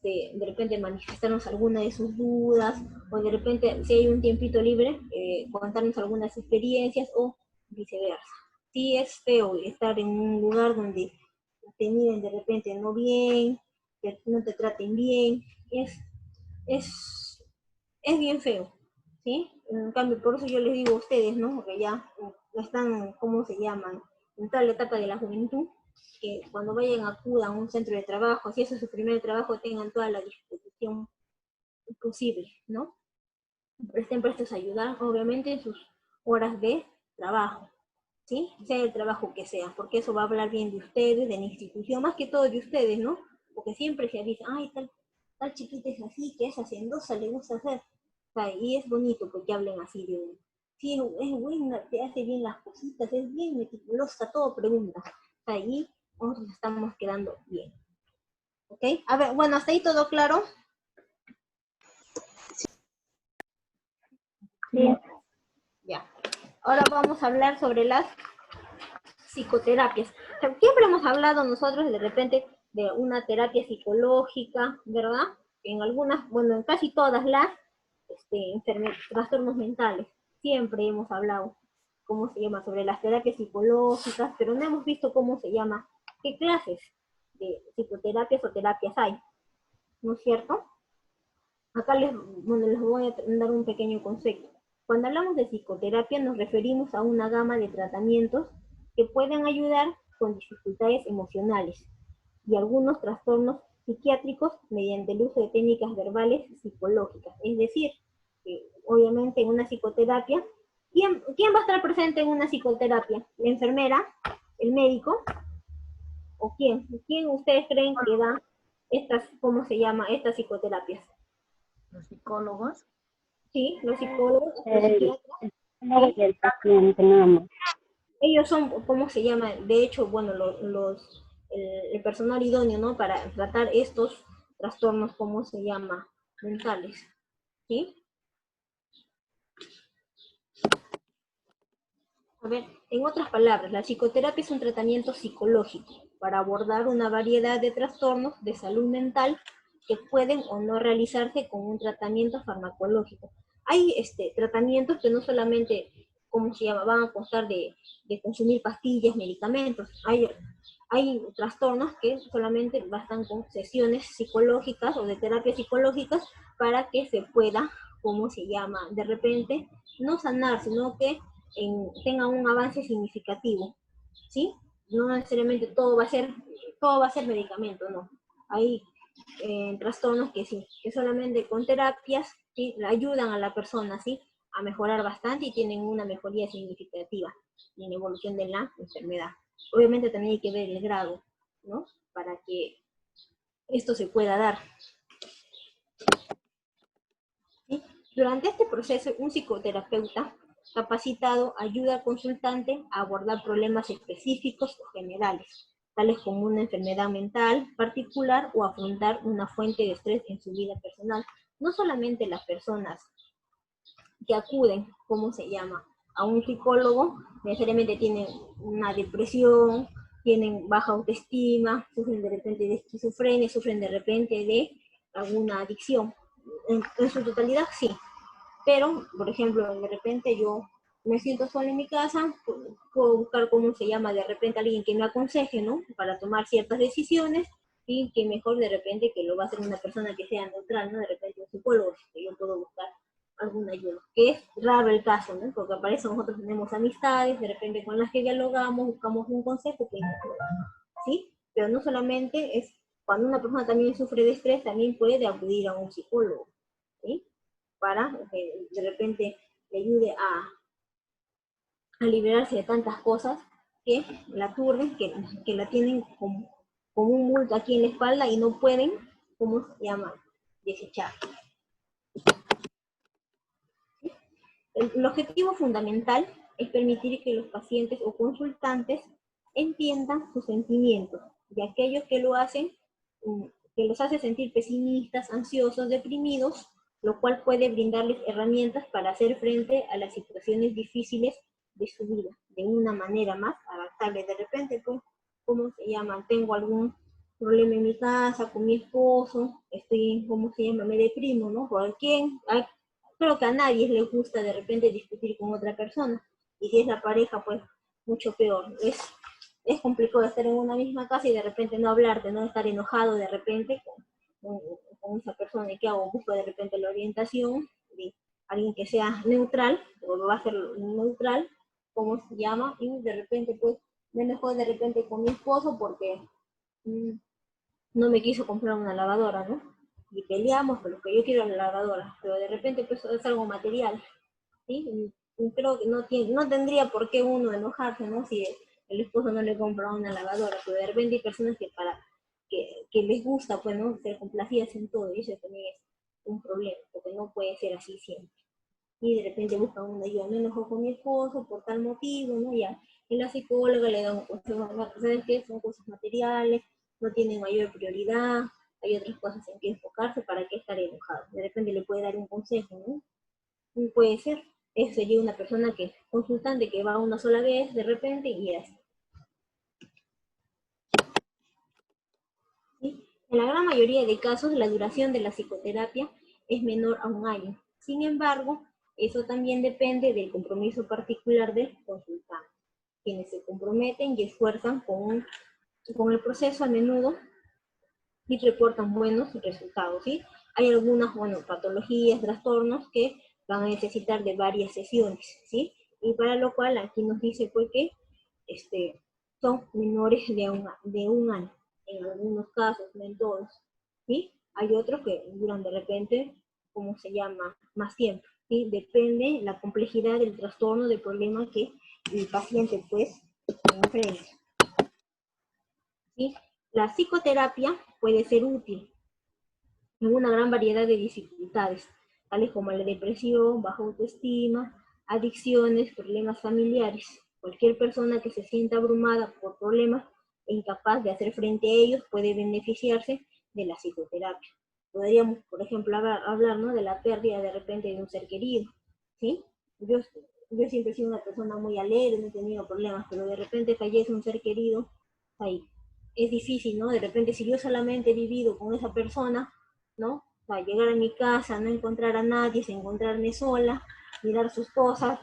de repente manifestarnos alguna de sus dudas o de repente si hay un tiempito libre contarnos algunas experiencias o viceversa. Sí es feo estar en un lugar donde te miren de repente no bien, que no te traten bien, es, es bien feo, ¿sí? En cambio, por eso yo les digo a ustedes, ¿no? Que ya están, ¿cómo se llaman? En toda la etapa de la juventud, que cuando vayan acudan a un centro de trabajo, si ese es su primer trabajo, tengan toda la disposición posible, ¿no? Estén prestos a ayudar, obviamente, en sus horas de trabajo, ¿sí? Sea el trabajo que sea, porque eso va a hablar bien de ustedes, de la institución, más que todo de ustedes, ¿no? Porque siempre se avisa, ay, tal chiquita es así, que es hacendosa, le gusta hacer. O sea, y es bonito porque hablen así de uno. Sí, es buena, te hace bien las cositas, es bien meticulosa, todo pregunta. O sea, ahí nosotros estamos quedando bien. ¿Ok? A ver, bueno, ¿hasta ahí todo claro? Sí. Ya. Ahora vamos a hablar sobre las psicoterapias. Siempre hemos hablado nosotros de repente de una terapia psicológica, ¿verdad? En algunas, bueno, en casi todas las trastornos mentales. Siempre hemos hablado, ¿cómo se llama? Sobre las terapias psicológicas, pero no hemos visto cómo se llama, qué clases de psicoterapias o terapias hay, ¿no es cierto? Acá les voy a dar un pequeño concepto. Cuando hablamos de psicoterapia nos referimos a una gama de tratamientos que pueden ayudar con dificultades emocionales y algunos trastornos psiquiátricos mediante el uso de técnicas verbales psicológicas. Es decir, obviamente en una psicoterapia, ¿quién va a estar presente en una psicoterapia? ¿La enfermera? ¿El médico? ¿O quién? ¿Quién ustedes creen que da estas, cómo se llama, estas psicoterapias? Los psicólogos. Sí, los psicólogos, los El psiquiatras. psicólogo y el paciente, nada más. Ellos son, ¿cómo se llama? De hecho, bueno, el personal idóneo, ¿no? Para tratar estos trastornos, ¿cómo se llama? Mentales, ¿sí? A ver, en otras palabras, la psicoterapia es un tratamiento psicológico para abordar una variedad de trastornos de salud mental que pueden o no realizarse con un tratamiento farmacológico. Hay tratamientos que no solamente, ¿cómo se llama?, van a constar de consumir pastillas, medicamentos. Hay trastornos que solamente bastan con sesiones psicológicas o de terapias psicológicas para que se pueda, ¿cómo se llama?, de repente no sanar, sino que tenga un avance significativo, ¿sí? No necesariamente todo va a ser medicamento, no. Hay trastornos que sí, que solamente con terapias, ¿sí?, ayudan a la persona, ¿sí?, a mejorar bastante y tienen una mejoría significativa en la evolución de la enfermedad. Obviamente también hay que ver el grado, ¿no?, para que esto se pueda dar. ¿Sí? Durante este proceso, un psicoterapeuta capacitado ayuda al consultante a abordar problemas específicos o generales, tales como una enfermedad mental particular o afrontar una fuente de estrés en su vida personal. No solamente las personas que acuden, ¿cómo se llama?, a un psicólogo, necesariamente tienen una depresión, tienen baja autoestima, sufren de repente de esquizofrenia, sufren de repente de alguna adicción. En su totalidad, sí. Pero, por ejemplo, de repente yo me siento sola en mi casa, puedo buscar, ¿cómo se llama?, de repente alguien que me aconseje, ¿no?, para tomar ciertas decisiones, y que mejor de repente que lo va a hacer una persona que sea neutral, ¿no?, de repente un psicólogo, que yo puedo buscar alguna ayuda, que es raro el caso, ¿no?, porque para eso nosotros tenemos amistades, de repente con las que dialogamos, buscamos un consejo, ¿sí? Pero no solamente es, cuando una persona también sufre de estrés, también puede acudir a un psicólogo, ¿sí?, para que de repente le ayude a liberarse de tantas cosas que la aturden, que la tienen como un bulto aquí en la espalda y no pueden, ¿cómo se llama?, desechar. El objetivo fundamental es permitir que los pacientes o consultantes entiendan sus sentimientos y aquellos que que los hace sentir pesimistas, ansiosos, deprimidos, lo cual puede brindarles herramientas para hacer frente a las situaciones difíciles de su vida, de una manera más adaptable. De repente, pues, ¿cómo se llama?, tengo algún problema en mi casa, con mi esposo, ¿cómo se llama?, me deprimo, ¿no? ¿Por quién? Creo que a nadie le gusta de repente discutir con otra persona, y si es la pareja, pues mucho peor. Es complicado estar en una misma casa y de repente no hablarte, no estar enojado de repente con esa persona. ¿Y qué hago? Busco de repente la orientación de alguien que sea neutral, o lo va a hacer neutral, ¿cómo se llama? Y de repente, pues, me enojó de repente con mi esposo porque no me quiso comprar una lavadora, ¿no? Y peleamos por lo que yo quiero la lavadora, pero de repente pues es algo material, ¿sí? Y creo que no tendría por qué uno enojarse, ¿no?, si el esposo no le compra una lavadora, pero de repente hay personas que les gusta, pues, ¿no?, ser complacidas en todo, y eso también es un problema, porque no puede ser así siempre. Y de repente buscan una ayuda, me enojó con mi esposo por tal motivo, ¿no? Ya, y la psicóloga le da un consejo, ¿sabes qué? Son cosas materiales, no tienen mayor prioridad, hay otras cosas en que enfocarse, para qué estar enojado. De repente le puede dar un consejo, ¿no? Y puede ser, Eso sería una persona que, consultante que va una sola vez de repente y así. ¿Sí? En la gran mayoría de casos, la duración de la psicoterapia es menor a 1 año. Sin embargo, eso también depende del compromiso particular del consultante. Quienes se comprometen y esfuerzan con el proceso a menudo y reportan buenos resultados, ¿sí? Hay algunas, patologías, trastornos que van a necesitar de varias sesiones, ¿sí? Y para lo cual aquí nos dice pues que son menores de un año, en algunos casos, no en todos, ¿sí? Hay otros que duran de repente, ¿cómo se llama? Más tiempo, ¿sí? Depende la complejidad del trastorno, del problema que el paciente pues enfrenta, ¿sí? La psicoterapia puede ser útil en una gran variedad de dificultades, tales como la depresión, baja autoestima, adicciones, problemas familiares. Cualquier persona que se sienta abrumada por problemas e incapaz de hacer frente a ellos puede beneficiarse de la psicoterapia. Podríamos, por ejemplo, hablar, ¿no?, de la pérdida de repente de un ser querido, ¿sí? Yo siempre he sido una persona muy alegre, no he tenido problemas, pero de repente fallece un ser querido, ahí es difícil, ¿no? De repente, si yo solamente he vivido con esa persona, ¿no? O sea, llegar a mi casa, no encontrar a nadie, encontrarme sola, mirar sus cosas,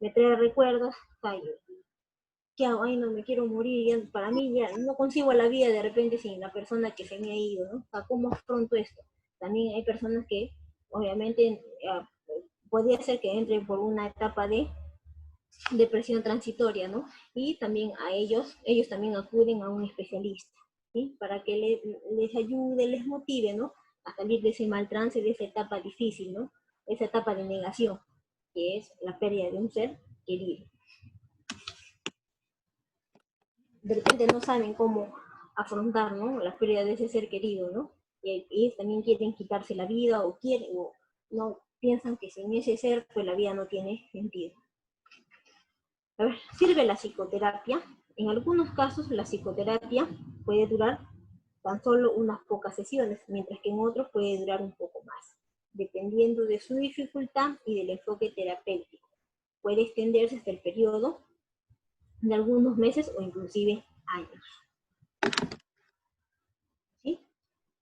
me trae recuerdos, o sea, ¿qué hago? Ay, no, me quiero morir, ya, para mí ya no consigo la vida de repente sin la persona que se me ha ido, ¿no? O sea, ¿cómo afronto esto? También hay personas que, obviamente, podría ser que entren por una etapa de depresión transitoria, ¿no? Y también ellos también acuden a un especialista, ¿sí? Para que les ayude, les motive, ¿no? A salir de ese mal trance, de esa etapa difícil, ¿no? Esa etapa de negación, que es la pérdida de un ser querido. De repente no saben cómo afrontar, ¿no?, la pérdida de ese ser querido, ¿no? Y ellos también quieren quitarse la vida o no piensan que sin ese ser, pues la vida no tiene sentido. A ver, ¿sirve la psicoterapia? En algunos casos la psicoterapia puede durar tan solo unas pocas sesiones, mientras que en otros puede durar un poco más, dependiendo de su dificultad y del enfoque terapéutico. Puede extenderse hasta el periodo de algunos meses o inclusive años, ¿sí?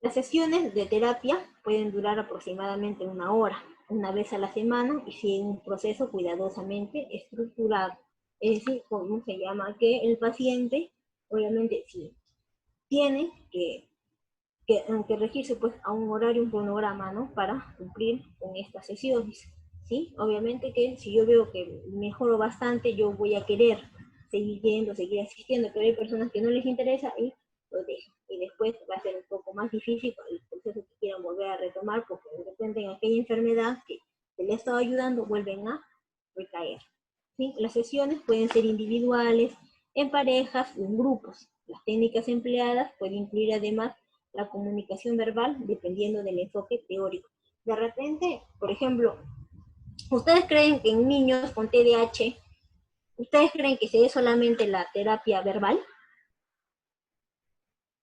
Las sesiones de terapia pueden durar aproximadamente 1 hora, una vez a la semana, y siguen un proceso cuidadosamente estructurado. Es decir, ¿cómo se llama? Que el paciente, obviamente, sí, tiene que regirse pues a un horario, un cronograma, ¿no?, para cumplir con estas sesiones, ¿sí? Obviamente que si yo veo que mejoro bastante, yo voy a querer seguir yendo, seguir asistiendo, pero hay personas que no les interesa y lo dejan. Y después va a ser un poco más difícil el proceso que quieran volver a retomar, porque de repente en aquella enfermedad que se le ha estado ayudando vuelven a recaer, ¿sí? Las sesiones pueden ser individuales, en parejas o en grupos. Las técnicas empleadas pueden incluir además la comunicación verbal, dependiendo del enfoque teórico. De repente, por ejemplo, ¿ustedes creen que en niños con TDAH, ustedes creen que se dé solamente la terapia verbal?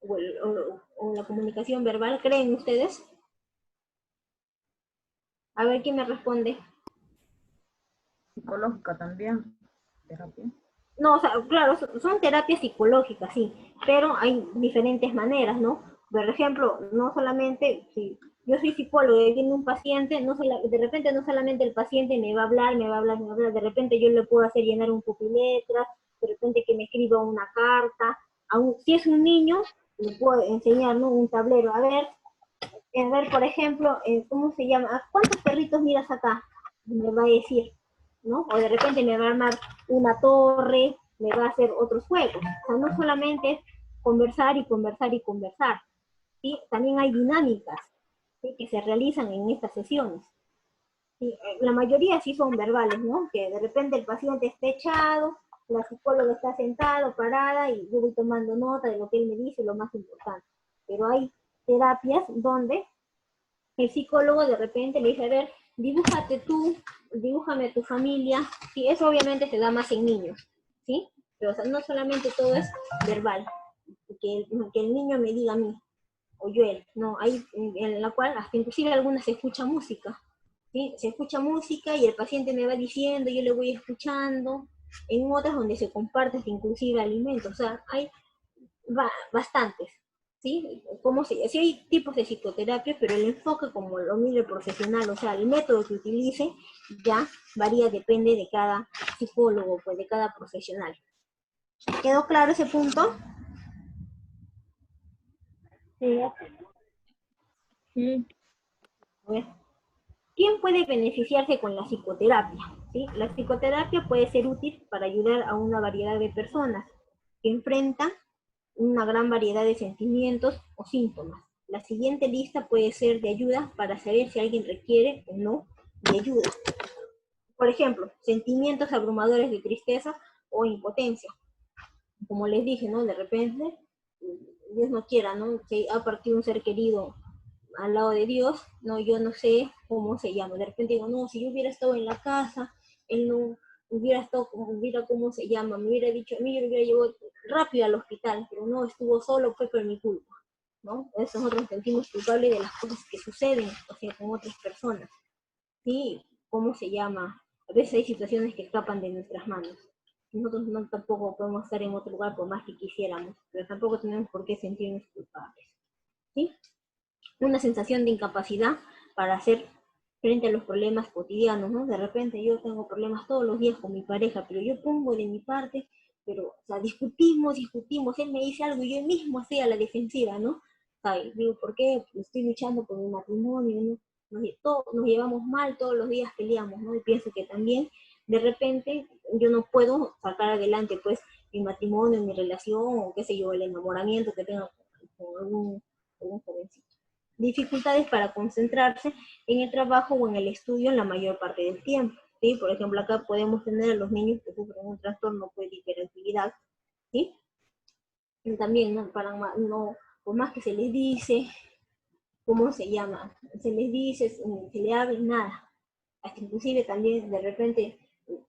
¿O la comunicación verbal? ¿Creen ustedes? A ver, ¿quién me responde? Psicológica también, terapia. No, o sea, claro, son terapias psicológicas, sí, pero hay diferentes maneras, ¿no? Por ejemplo, no solamente, si yo soy psicólogo y viene un paciente, de repente no solamente el paciente me va a hablar, de repente yo le puedo hacer llenar un pupiletra, de repente que me escriba una carta, si es un niño, le puedo enseñar, ¿no?, un tablero, a ver, por ejemplo, ¿cómo se llama? ¿Cuántos perritos miras acá? Me va a decir, ¿no? O de repente me va a armar una torre, me va a hacer otros juegos. O sea, no solamente es conversar y conversar y conversar, ¿sí? También hay dinámicas, ¿sí?, que se realizan en estas sesiones. ¿Sí? La mayoría sí son verbales, ¿no? Que de repente el paciente está echado, la psicóloga está sentada, parada, y yo voy tomando nota de lo que él me dice, lo más importante. Pero hay terapias donde el psicólogo de repente le dice, a ver, dibújame a tu familia. Sí, eso obviamente se da más en niños, ¿sí? Pero o sea, no solamente todo es verbal, que el niño me diga a mí, o yo él, no, hay en la cual hasta inclusive algunas se escucha música, ¿sí? Se escucha música y el paciente me va diciendo, yo le voy escuchando. En otras donde se comparte inclusive alimentos, o sea, hay bastantes, ¿sí? Sí hay tipos de psicoterapia, pero el enfoque como lo mire el profesional, o sea, el método que utilice ya varía, depende de cada psicólogo, pues de cada profesional. ¿Quedó claro ese punto? Sí, Sí. A ver. ¿Quién puede beneficiarse con la psicoterapia? ¿Sí? La psicoterapia puede ser útil para ayudar a una variedad de personas que enfrentan una gran variedad de sentimientos o síntomas. La siguiente lista puede ser de ayuda para saber si alguien requiere o no de ayuda. Por ejemplo, sentimientos abrumadores de tristeza o impotencia. Como les dije, ¿no? De repente, Dios no quiera, ¿no? Que ha partido un ser querido al lado de Dios, no, yo no sé cómo se llama. De repente digo, no, si yo hubiera estado en la casa, él no hubiera estado, hubiera cómo se llama, me hubiera dicho, a mí yo lo hubiera llevado rápido al hospital, pero no, estuvo solo, fue por mi culpa, ¿no? Eso nosotros nos sentimos culpables de las cosas que suceden, o sea, con otras personas, ¿sí? ¿Cómo se llama? A veces hay situaciones que escapan de nuestras manos. Nosotros no tampoco podemos estar en otro lugar por más que quisiéramos, pero tampoco tenemos por qué sentirnos culpables, ¿sí? Una sensación de incapacidad para hacer frente a los problemas cotidianos, ¿no? De repente yo tengo problemas todos los días con mi pareja, pero yo pongo de mi parte, pero, o sea, discutimos, él me dice algo y yo mismo hacía la defensiva, ¿no? O sea, digo, ¿por qué? Pues estoy luchando por mi matrimonio, ¿no? Nos llevamos mal, todos los días peleamos, ¿no? Y pienso que también, de repente, yo no puedo sacar adelante, pues, mi matrimonio, mi relación, o qué sé yo, el enamoramiento que tenga con algún jovencito. Dificultades para concentrarse en el trabajo o en el estudio en la mayor parte del tiempo. ¿Sí? Por ejemplo, acá podemos tener a los niños que sufren un trastorno de hiperactividad, ¿sí? Y también, ¿no? Por más que se les dice, ¿cómo se llama? Se les dice, se le habla, nada. Hasta inclusive también de repente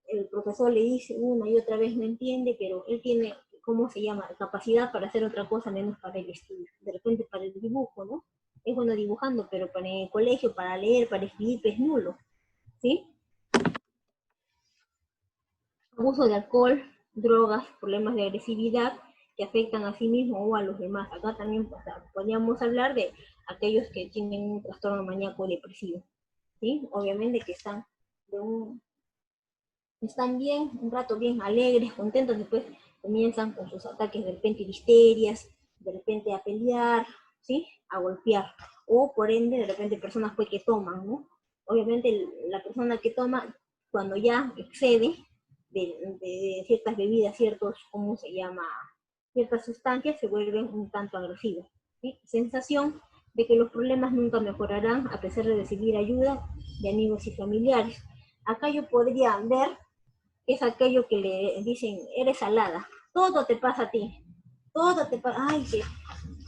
el profesor le dice una y otra vez no entiende, pero él tiene, ¿cómo se llama? Capacidad para hacer otra cosa menos para el estudio. De repente para el dibujo, ¿no? Es bueno dibujando, pero para el colegio, para leer, para escribir, es nulo, ¿sí? Abuso de alcohol, drogas, problemas de agresividad que afectan a sí mismo o a los demás. Acá también podríamos hablar de aquellos que tienen un trastorno maníaco depresivo, ¿sí? Obviamente que están bien, un rato bien alegres, contentos, después comienzan con sus ataques de repente de histerias, de repente a pelear, ¿sí? A golpear. O por ende, de repente personas pues que toman, ¿no? Obviamente la persona que toma, cuando ya excede de ciertas bebidas, ¿cómo se llama? Ciertas sustancias, se vuelven un tanto agresivas, ¿sí? Sensación de que los problemas nunca mejorarán a pesar de recibir ayuda de amigos y familiares. Acá yo podría ver es aquello que le dicen, eres salada, todo te pasa a ti, todo te pasa, ay, que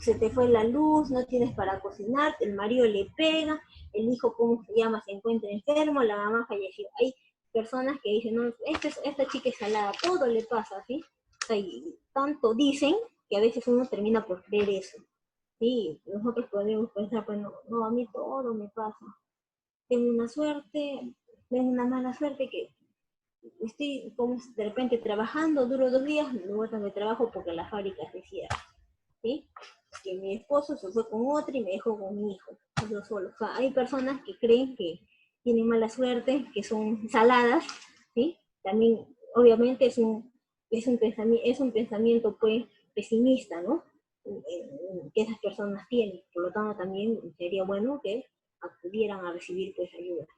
se te fue la luz, no tienes para cocinar, el marido le pega, el hijo, ¿cómo se llama?, se encuentra enfermo, la mamá falleció. Hay personas que dicen, no, esta chica es salada, todo le pasa, ¿sí? O sea, y tanto dicen que a veces uno termina por creer eso. Sí, nosotros podemos pensar, pues no, a mí todo me pasa. Tengo una suerte, tengo una mala suerte que estoy como de repente trabajando, duro 2 días, me botan de trabajo porque la fábrica se cierra, ¿sí? Que mi esposo se fue con otra y me dejó con mi hijo, yo solo. O sea, hay personas que creen que tienen mala suerte, que son saladas, ¿sí? También, obviamente, es un pensamiento pues pesimista, ¿no? Que esas personas tienen. Por lo tanto, también sería bueno que acudieran a recibir pues ayuda.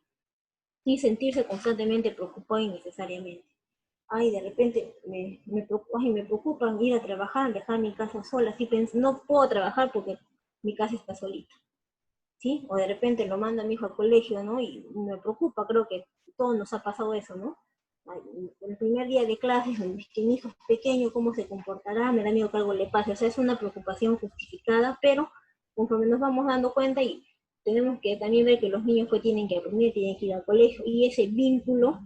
Sin sentirse constantemente preocupado innecesariamente. Ay, de repente me preocupa ir a trabajar, dejar mi casa sola, así no puedo trabajar porque mi casa está solita, ¿sí? O de repente lo manda mi hijo al colegio, ¿no? Y me preocupa, creo que todos nos ha pasado eso, ¿no? Ay, el primer día de clases, que mi hijo es pequeño, ¿cómo se comportará? Me da miedo que algo le pase, o sea, es una preocupación justificada, pero conforme nos vamos dando cuenta y tenemos que también ver que los niños pues tienen que aprender, tienen que ir al colegio, y ese vínculo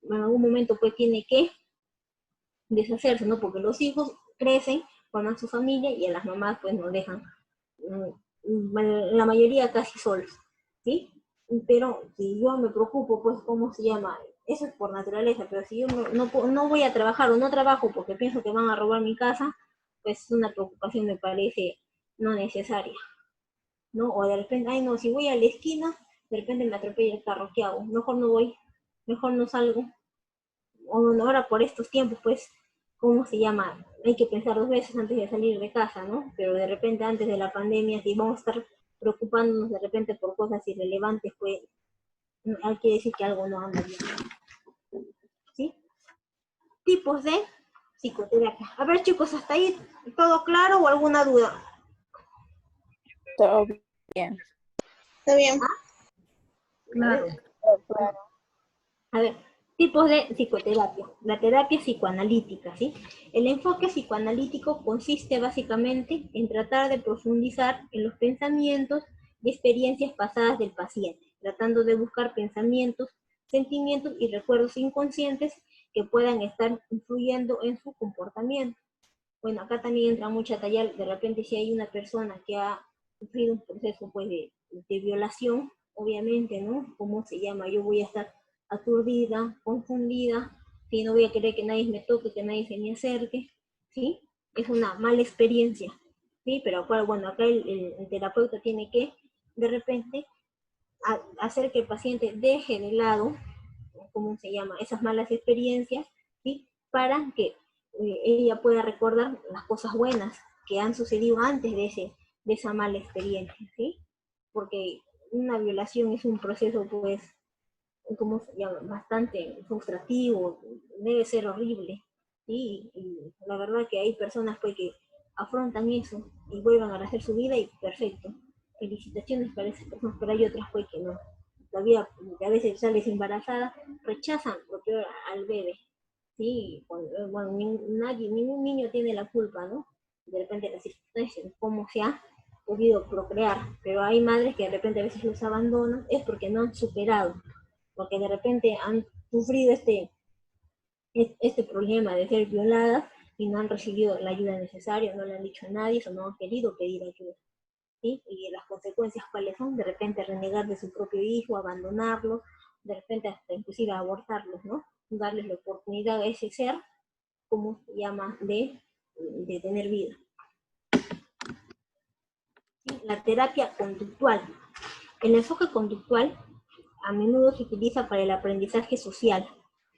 en algún momento pues tiene que deshacerse, ¿no? Porque los hijos crecen, forman su familia y a las mamás pues nos dejan, la mayoría casi solos, ¿sí? pero si yo me preocupo, pues, ¿cómo se llama? Eso es por naturaleza, pero si yo no voy a trabajar o no trabajo porque pienso que van a robar mi casa, pues una preocupación me parece no necesaria, ¿no? O de repente, ay no, si voy a la esquina, de repente me atropella el carro, ¿qué hago? Mejor no voy, mejor no salgo. O ahora por estos tiempos, pues, ¿cómo se llama? Hay que pensar dos veces antes de salir de casa, ¿no? Pero de repente antes de la pandemia, si vamos a estar preocupándonos de repente por cosas irrelevantes, pues hay que decir que algo no anda bien, ¿sí? Tipos de psicoterapia. A ver, chicos, ¿hasta ahí todo claro o alguna duda? Todo bien. Está bien. Claro. A ver, tipos de psicoterapia. La terapia psicoanalítica, ¿sí? El enfoque psicoanalítico consiste básicamente en tratar de profundizar en los pensamientos y experiencias pasadas del paciente, tratando de buscar pensamientos, sentimientos y recuerdos inconscientes que puedan estar influyendo en su comportamiento. Bueno, acá también entra mucha talla, de repente si hay una persona que ha sufrido un proceso pues de violación, obviamente, ¿no? ¿Cómo se llama? Yo voy a estar aturdida, confundida, ¿sí? No voy a querer que nadie me toque, que nadie se me acerque, ¿sí? Es una mala experiencia, ¿sí? Pero bueno, acá el terapeuta tiene que, de repente, hacer que el paciente deje de lado, ¿cómo se llama? Esas malas experiencias, ¿sí? Para que ella pueda recordar las cosas buenas que han sucedido antes de esa mala experiencia, ¿sí? Porque una violación es un proceso, pues, ¿cómo se llama? Bastante frustrativo, debe ser horrible, ¿sí? Y la verdad que hay personas, pues, que afrontan eso y vuelvan a hacer su vida y perfecto. Felicitaciones para esas personas, pero hay otras, pues, que no. Todavía, que a veces sales embarazada, rechazan lo peor al bebé, ¿sí? Bueno, ningún niño tiene la culpa, ¿no? De repente las circunstancias, cómo se ha podido procrear, pero hay madres que de repente a veces los abandonan, es porque no han superado, porque de repente han sufrido este problema de ser violadas y no han recibido la ayuda necesaria, no le han dicho a nadie o no han querido pedir ayuda, ¿sí? Y las consecuencias cuáles son, de repente renegar de su propio hijo, abandonarlo, de repente hasta inclusive abortarlos, ¿no? Darles la oportunidad a ese ser, como se llama, de tener vida. ¿Sí? La terapia conductual. El enfoque conductual a menudo se utiliza para el aprendizaje social,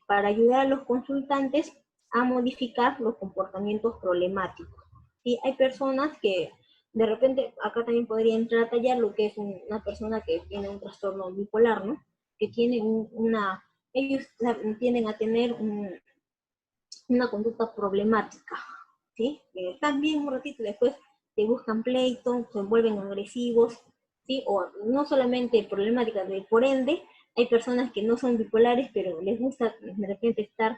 para ayudar a los consultantes a modificar los comportamientos problemáticos. ¿Sí? Hay personas que de repente, acá también podría entrar a tallar lo que es una persona que tiene un trastorno bipolar, ¿no? Que tiene ellos tienden a tener una conducta problemática, ¿sí? Están bien un ratito y después te buscan pleito, se vuelven agresivos, ¿sí? O no solamente problemáticas, por ende, hay personas que no son bipolares, pero les gusta de repente estar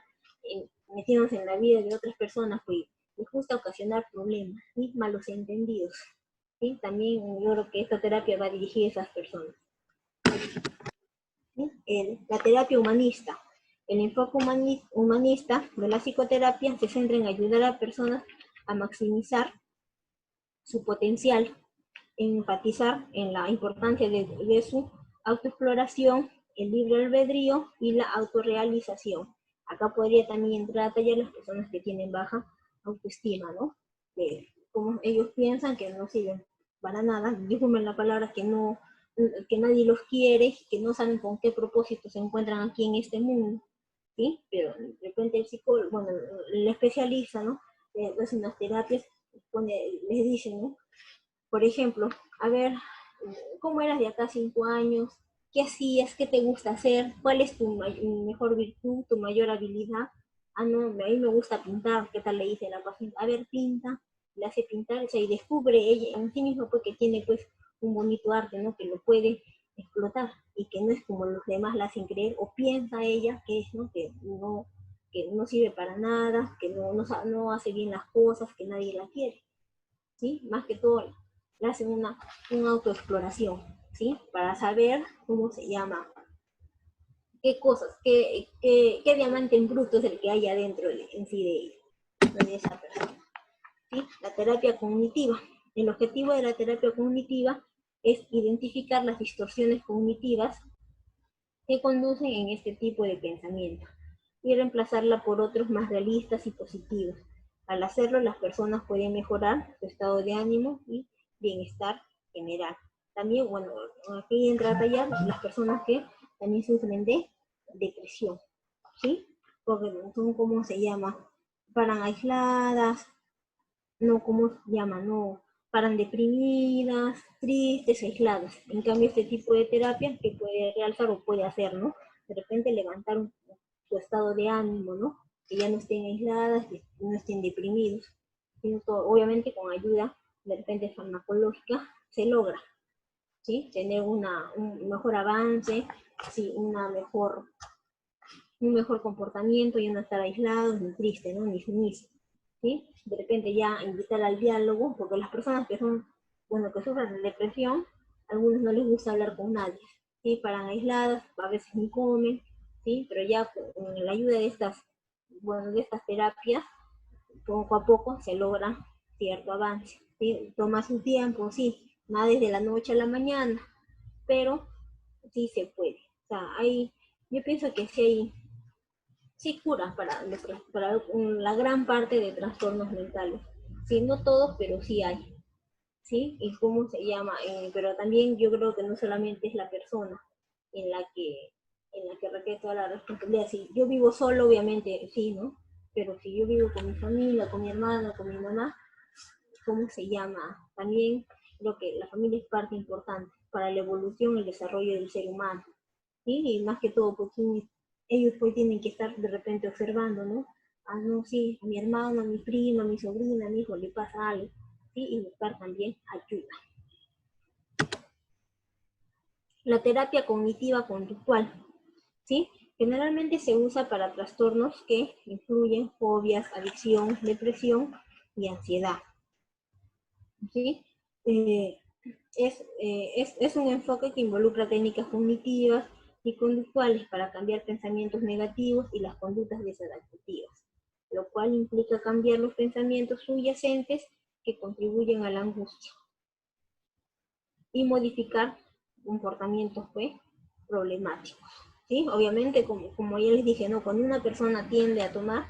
metiéndose en la vida de otras personas, pues les gusta ocasionar problemas, ¿sí? Malos entendidos, ¿sí? También yo creo que esta terapia va dirigida a esas personas. ¿Sí? La terapia humanista. El enfoque humanista de la psicoterapia se centra en ayudar a personas a maximizar su potencial, en enfatizar en la importancia de su autoexploración, el libre albedrío y la autorrealización. Acá podría también entrar a tallar las personas que tienen baja autoestima, ¿no? Como ellos piensan que no sirven para nada, dígame la palabra que nadie los quiere, que no saben con qué propósito se encuentran aquí en este mundo, ¿sí? Pero de repente el psicólogo, bueno, el especialista, ¿no? Hace unas terapias, les dicen, ¿no? Por ejemplo, a ver, ¿cómo eras de acá 5 años? ¿Qué hacías? ¿Qué te gusta hacer? ¿Cuál es tu mejor virtud, tu mayor habilidad? Ah, no, a mí me gusta pintar. ¿Qué tal le dice la paciente? A ver, pinta, le hace pintar, o sea, y descubre ella en sí misma porque tiene pues un bonito arte, ¿no? Que lo puede explotar y que no es como los demás la hacen creer o piensa ella que es, ¿no? Que no sirve para nada, que no hace bien las cosas, que nadie la quiere, ¿sí? Más que todo le hacen una autoexploración, ¿sí? Para saber cómo se llama, qué cosas, qué diamante en bruto es el que hay adentro en sí de esa persona, ¿sí? La terapia cognitiva. El objetivo de la terapia cognitiva es identificar las distorsiones cognitivas que conducen en este tipo de pensamiento y reemplazarla por otros más realistas y positivos. Al hacerlo, las personas pueden mejorar su estado de ánimo y bienestar general. También, bueno, aquí entra a tallar las personas que también sufren de depresión, ¿sí? Porque son, ¿cómo se llama? Paran aisladas, no, ¿cómo se llama? No, paran deprimidas, tristes, aisladas. En cambio, este tipo de terapia que puede realzar o puede hacer, ¿no? De repente levantar su estado de ánimo, ¿no? Que ya no estén aisladas, que no estén deprimidos. Sino todo, obviamente con ayuda de repente farmacológica se logra, ¿sí? Tener un mejor avance, ¿sí? Un mejor comportamiento y no estar aislados, ni triste, ¿no? Ni sumiso, ¿sí? De repente ya invitar al diálogo, porque las personas que son, bueno, que sufren de depresión, a algunos no les gusta hablar con nadie, ¿sí? Paran aisladas, a veces ni comen, ¿sí? Pero ya con la ayuda de estas, bueno, de estas terapias, poco a poco se logra cierto avance, ¿sí? Toma su tiempo, sí, nada desde la noche a la mañana, pero sí se puede. O sea, yo pienso que sí cura para la gran parte de trastornos mentales. Sí, no todos, pero sí hay. ¿Sí? ¿Y cómo se llama? Pero también yo creo que no solamente es la persona en la que, en la que recae toda la responsabilidad. Si yo vivo solo, obviamente sí, ¿no? Pero si yo vivo con mi familia, con mi hermana, con mi mamá, ¿cómo se llama? También creo que la familia es parte importante para la evolución y el desarrollo del ser humano. ¿Sí? Y más que todo, porque ellos pues tienen que estar de repente observando, ¿no? Ah, no, sí, a mi hermano, a mi prima, a mi sobrina, a mi hijo le pasa algo, ¿sí? Y buscar también ayuda. La terapia cognitiva conductual, ¿sí? Generalmente se usa para trastornos que incluyen fobias, adicción, depresión y ansiedad, ¿sí? Es un enfoque que involucra técnicas cognitivas y conductuales para cambiar pensamientos negativos y las conductas desadaptativas, lo cual implica cambiar los pensamientos subyacentes que contribuyen a la angustia y modificar comportamientos pues, problemáticos. ¿Sí? Obviamente, como ya les dije, ¿no? Cuando una persona tiende a tomar,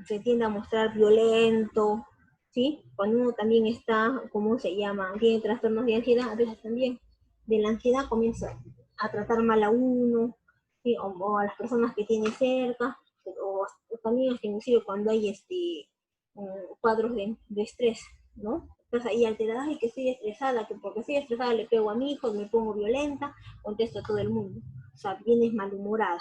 se tiende a mostrar violento, ¿sí? Cuando uno también está, ¿cómo se llama? Tiene trastornos de ansiedad, a veces también de la ansiedad comienza a tratar mal a uno, ¿sí? O a las personas que tiene cerca, o también inclusive cuando hay cuadros de estrés, ¿no? Estás ahí alterada, ay, que estoy estresada, que porque estoy estresada le pego a mi hijo, me pongo violenta, contesto a todo el mundo. O sea, vienes malhumorada,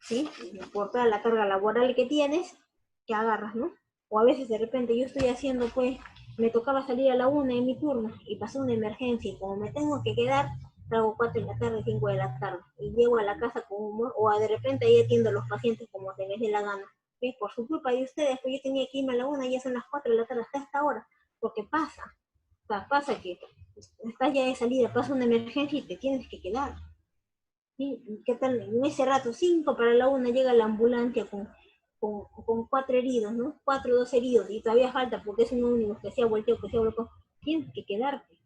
¿sí? Por toda la carga laboral que tienes, que agarras, ¿no? O a veces de repente yo estoy haciendo, pues, me tocaba salir a la 1 en mi turno y pasó una emergencia y como me tengo que quedar, salgo 4 de la tarde, 5 de la tarde y llego a la casa con humor o de repente ahí atiendo a los pacientes como se les dé la gana. ¿Sí? Por su culpa de ustedes, pues yo tenía que irme a la 1 y ya son las 4 de la tarde hasta esta hora, porque pasa, o sea, pasa que estás ya de salida, pasa una emergencia y te tienes que quedar. ¿Sí? ¿Qué tal? En ese rato, 5 para la 1 llega la ambulancia con 4 heridos, ¿no? 4 2 heridos, y todavía falta porque es un único que se ha volteado, que se ha volcado. Tienes que quedarte,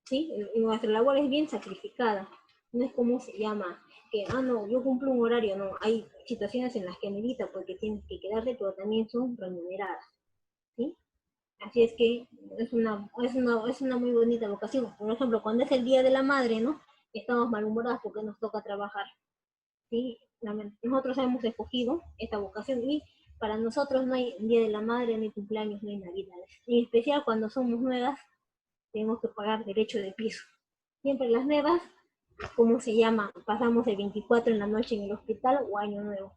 ¿sí? Nuestra labor es bien sacrificada. No es como se llama, que, no, yo cumplo un horario, no. Hay situaciones en las que amerita porque tienes que quedarte, pero también son remuneradas, ¿sí? Así es que es una muy bonita vocación. Por ejemplo, cuando es el Día de la Madre, ¿no? Estamos malhumoradas porque nos toca trabajar, ¿sí? Nosotros hemos escogido esta vocación y para nosotros no hay Día de la Madre, ni cumpleaños, ni Navidades. En especial cuando somos nuevas, tenemos que pagar derecho de piso. Siempre las nuevas, ¿cómo se llama? Pasamos el 24 en la noche en el hospital o año nuevo.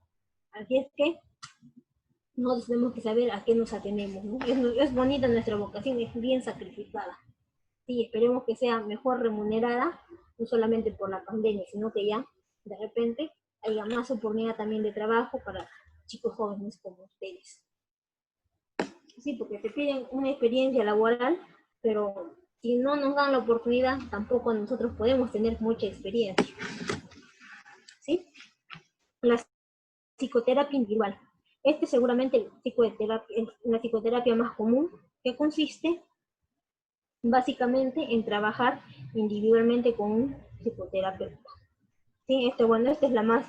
Así es que nosotros tenemos que saber a qué nos atenemos, ¿no? Es bonita nuestra vocación, es bien sacrificada. Sí, esperemos que sea mejor remunerada, no solamente por la pandemia, sino que ya de repente haya más oportunidad también de trabajo para chicos jóvenes como ustedes. Sí, porque te piden una experiencia laboral, pero si no nos dan la oportunidad, tampoco nosotros podemos tener mucha experiencia. ¿Sí? La psicoterapia individual. Seguramente es la psicoterapia más común, que consiste básicamente en trabajar individualmente con un psicoterapeuta. Sí, bueno, esta es la más,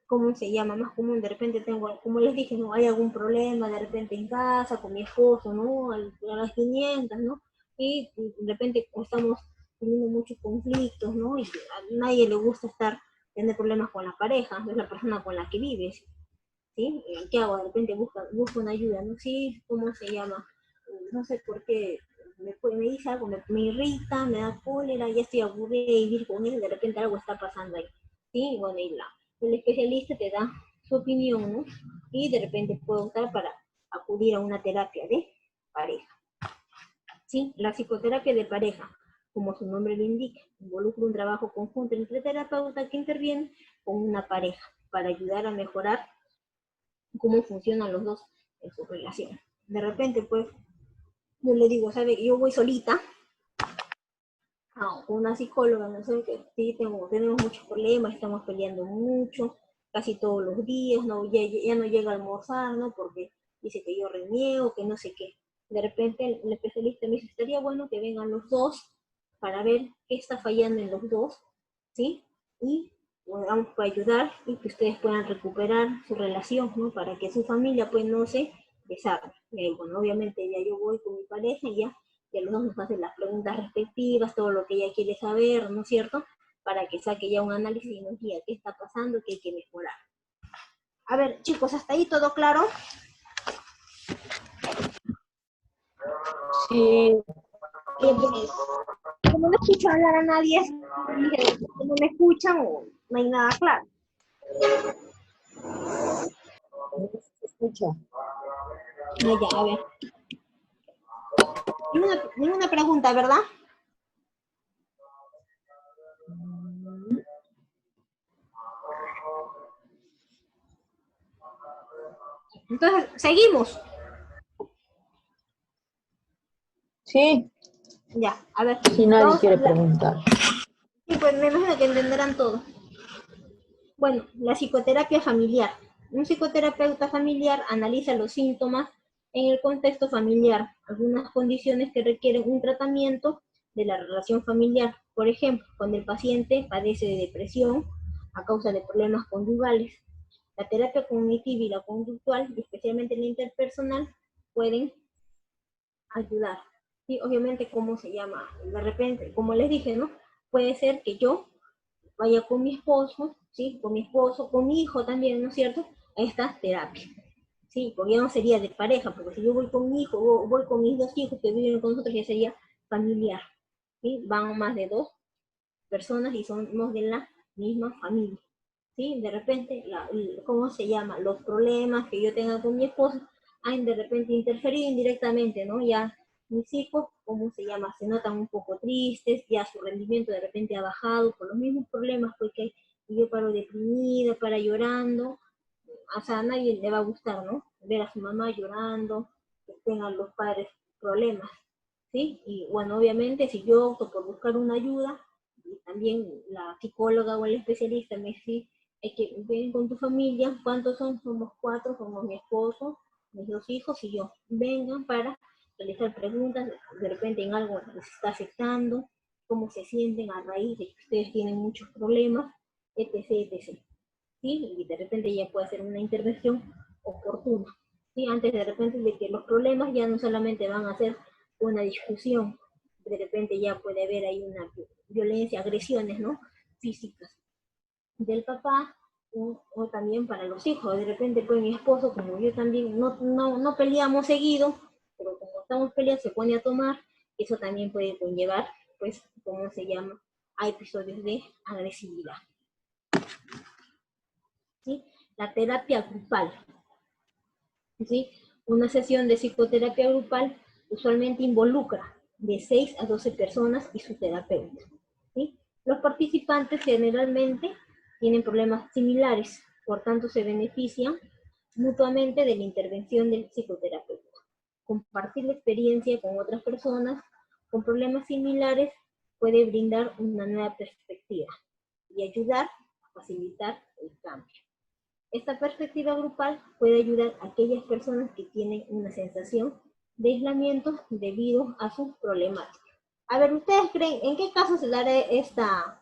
¿cómo se llama? Más común. De repente tengo, como les dije, ¿no? Hay algún problema de repente en casa, con mi esposo, ¿no? A las 500, ¿no? Y de repente estamos teniendo muchos conflictos, ¿no? Y a nadie le gusta tener problemas con la pareja, es la persona con la que vives, ¿sí? ¿Qué hago? De repente busco una ayuda, ¿no? Sí, ¿cómo se llama? No sé por qué me dice algo, me irrita, me da cólera, ya estoy aburrida de vivir con él, de repente algo está pasando ahí, ¿sí? Bueno, y el especialista te da su opinión, ¿no? Y de repente puede optar para acudir a una terapia de pareja, ¿sí? La psicoterapia de pareja, como su nombre lo indica, involucra un trabajo conjunto entre terapeutas que intervienen con una pareja para ayudar a mejorar cómo funcionan los dos en su relación. De repente, pues, yo le digo, ¿sabe? Yo voy solita con una psicóloga, no sé, que sí, tenemos muchos problemas, estamos peleando mucho, casi todos los días, no, ya no llega a almorzar, ¿no? Porque dice que yo reniego, que no sé qué. De repente el especialista me dice, estaría bueno que vengan los dos para ver qué está fallando en los dos, ¿sí? Y bueno, vamos a ayudar y que ustedes puedan recuperar su relación, ¿no? Para que su familia pues no se desarme. Y ahí, bueno, obviamente ya yo voy con mi pareja y ya los dos nos hacen las preguntas respectivas, todo lo que ella quiere saber, ¿no es cierto? Para que saque ya un análisis y nos diga qué está pasando, qué hay que mejorar. A ver, chicos, ¿hasta ahí todo claro? Sí. Pues, como no escucho hablar a nadie, como me escuchan o no hay nada claro. Se escucha. Ya, a ver. Ninguna pregunta, ¿verdad? Entonces, seguimos. Sí. Ya, a ver. Si nadie quiere preguntar. Sí, pues me imagino que entenderán todo. Bueno, la psicoterapia familiar. Un psicoterapeuta familiar analiza los síntomas en el contexto familiar, algunas condiciones que requieren un tratamiento de la relación familiar. Por ejemplo, cuando el paciente padece de depresión a causa de problemas conyugales. La terapia cognitiva y la conductual, especialmente la interpersonal, pueden ayudar. Y obviamente, ¿cómo se llama? De repente, como les dije, ¿no? Puede ser que yo vaya con mi esposo, ¿sí? Con mi esposo, con mi hijo también, ¿no es cierto? A esta terapia, ¿sí? Porque ya no sería de pareja, porque si yo voy con mi hijo, voy con mis dos hijos que viven con nosotros, ya sería familiar, ¿sí? Van más de dos personas y somos de la misma familia, ¿sí? De repente, ¿cómo se llama? Los problemas que yo tenga con mi esposo han de repente interferido indirectamente, ¿no? Ya mis hijos, ¿cómo se llama? Se notan un poco tristes, ya su rendimiento de repente ha bajado por los mismos problemas, porque yo paro deprimida, para llorando, o sea, a nadie le va a gustar, ¿no? Ver a su mamá llorando, que tengan los padres problemas, ¿sí? Y bueno, obviamente si yo opto por buscar una ayuda, y también la psicóloga o el especialista me dice, hay que ven con tu familia, ¿cuántos son? Somos 4, somos mi esposo, mis 2 hijos y yo. Vengan para realizar preguntas, de repente en algo les está afectando, cómo se sienten a raíz de que ustedes tienen muchos problemas, etc., etc., ¿sí? Y de repente ya puede hacer una intervención oportuna, ¿sí? Antes de repente de que los problemas ya no solamente van a ser una discusión, de repente ya puede haber ahí una violencia, agresiones, ¿no? Físicas del papá o también para los hijos. De repente pues mi esposo, como yo también, no peleamos seguido, pero como estamos peleando se pone a tomar, eso también puede conllevar, pues, ¿cómo se llama? A episodios de agresividad. ¿Sí? La terapia grupal. ¿Sí? Una sesión de psicoterapia grupal usualmente involucra de 6 a 12 personas y su terapeuta, ¿sí? Los participantes generalmente tienen problemas similares, por tanto se benefician mutuamente de la intervención del psicoterapeuta. Compartir la experiencia con otras personas con problemas similares puede brindar una nueva perspectiva y ayudar a facilitar el cambio. Esta perspectiva grupal puede ayudar a aquellas personas que tienen una sensación de aislamiento debido a sus problemáticas. A ver, ¿ustedes creen en qué caso se dará esta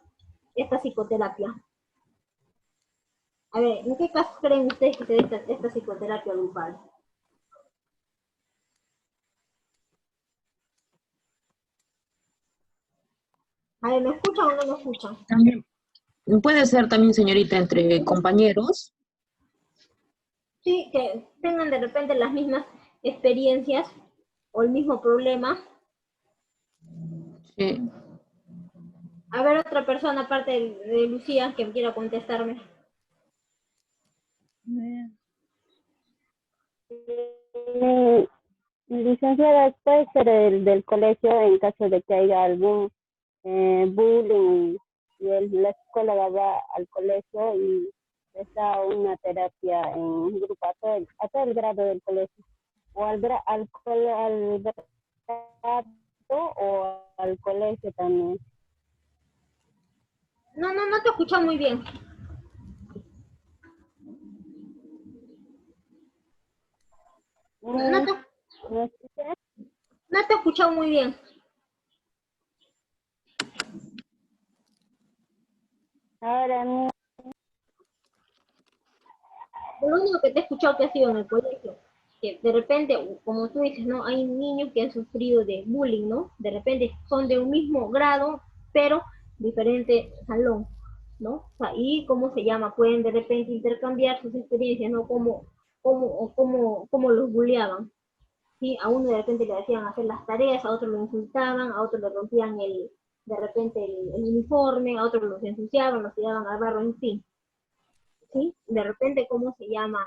psicoterapia? A ver, ¿en qué caso creen ustedes que se dé esta psicoterapia grupal? A ver, ¿me escuchan o no me escuchan? También, puede ser también, señorita, entre compañeros. Sí, que tengan de repente las mismas experiencias o el mismo problema. Sí. A ver, otra persona aparte de Lucía que quiera contestarme. Licenciada, puede ser el del colegio en caso de que haya algún bullying y la psicóloga va al colegio y les da una terapia en grupo a todo el grado del colegio, o al grado o al colegio también. No te escucho muy bien. No Mm, te, ¿me escuchas? no te escucho muy bien. Ahora no. Lo único que te he escuchado que ha sido en el colegio, que de repente, como tú dices, ¿no? Hay niños que han sufrido de bullying, ¿no? De repente son de un mismo grado, pero diferente salón, ¿no? O sea, y cómo se llama, pueden de repente intercambiar sus experiencias, ¿no? Cómo los bulleaban, ¿sí? A uno de repente le hacían hacer las tareas, a otro lo insultaban, a otro le rompían de repente el uniforme, a otros los ensuciaban, los tiraban al barro, en fin. ¿Sí? De repente, ¿cómo se llama?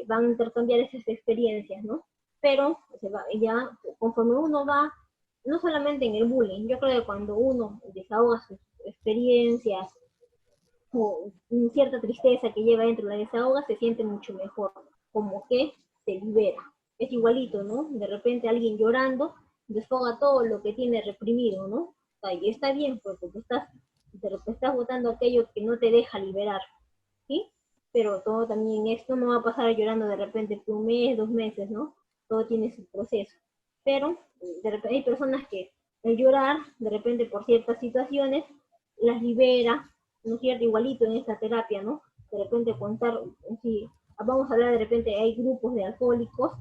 Van a intercambiar esas experiencias, ¿no? Pero ya conforme uno va, no solamente en el bullying, yo creo que cuando uno desahoga sus experiencias o cierta tristeza que lleva dentro, la desahoga, se siente mucho mejor, como que se libera. Es igualito, ¿no? De repente alguien llorando desfoga todo lo que tiene reprimido, ¿no? O sea, y está bien, pues, porque estás botando aquello que no te deja liberar, ¿sí? Pero todo también, esto no va a pasar llorando de repente por un mes, 2 meses, ¿no? Todo tiene su proceso. Pero de repente hay personas que el llorar, de repente por ciertas situaciones, las libera, ¿no es cierto? Igualito en esta terapia, ¿no? De repente contar, si vamos a hablar de repente, hay grupos de alcohólicos,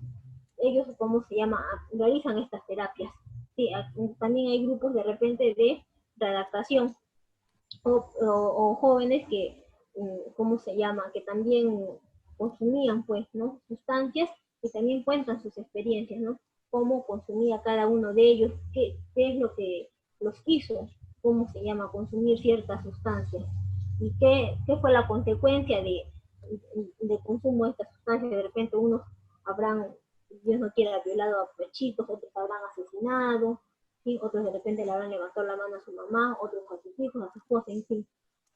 ellos, ¿cómo se llama? Realizan estas terapias. Sí, también hay grupos de repente de readaptación, o jóvenes que, ¿cómo se llama? Que también consumían, pues, ¿no? Sustancias y también cuentan sus experiencias, ¿no? Cómo consumía cada uno de ellos, qué es lo que los hizo, ¿cómo se llama? Consumir ciertas sustancias y qué fue la consecuencia de consumo de estas sustancias. De repente unos habrán, Dios no quiera, violado a chicos, otros habrán asesinado, ¿sí? Otros de repente le habrán levantado la mano a su mamá, otros a sus hijos, a sus esposas, en fin,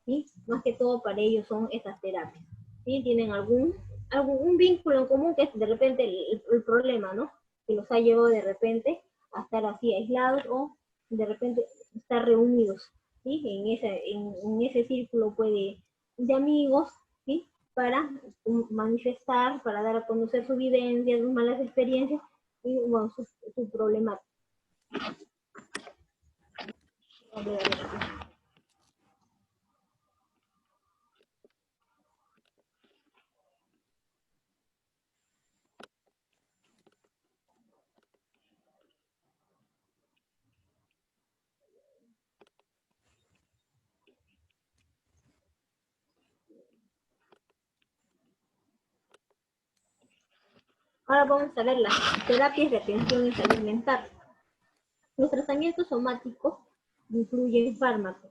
¿sí? Más que todo para ellos son estas terapias, ¿sí? Tienen un vínculo en común que es de repente el problema, ¿no? Que los ha llevado de repente a estar así aislados o de repente estar reunidos, ¿sí? En ese círculo puede, de amigos, ¿sí? Para manifestar, para dar a conocer su vivencia, sus malas experiencias y, bueno, su problemática. Ahora vamos a ver las terapias de atención en salud mental. Los tratamientos somáticos incluyen fármacos,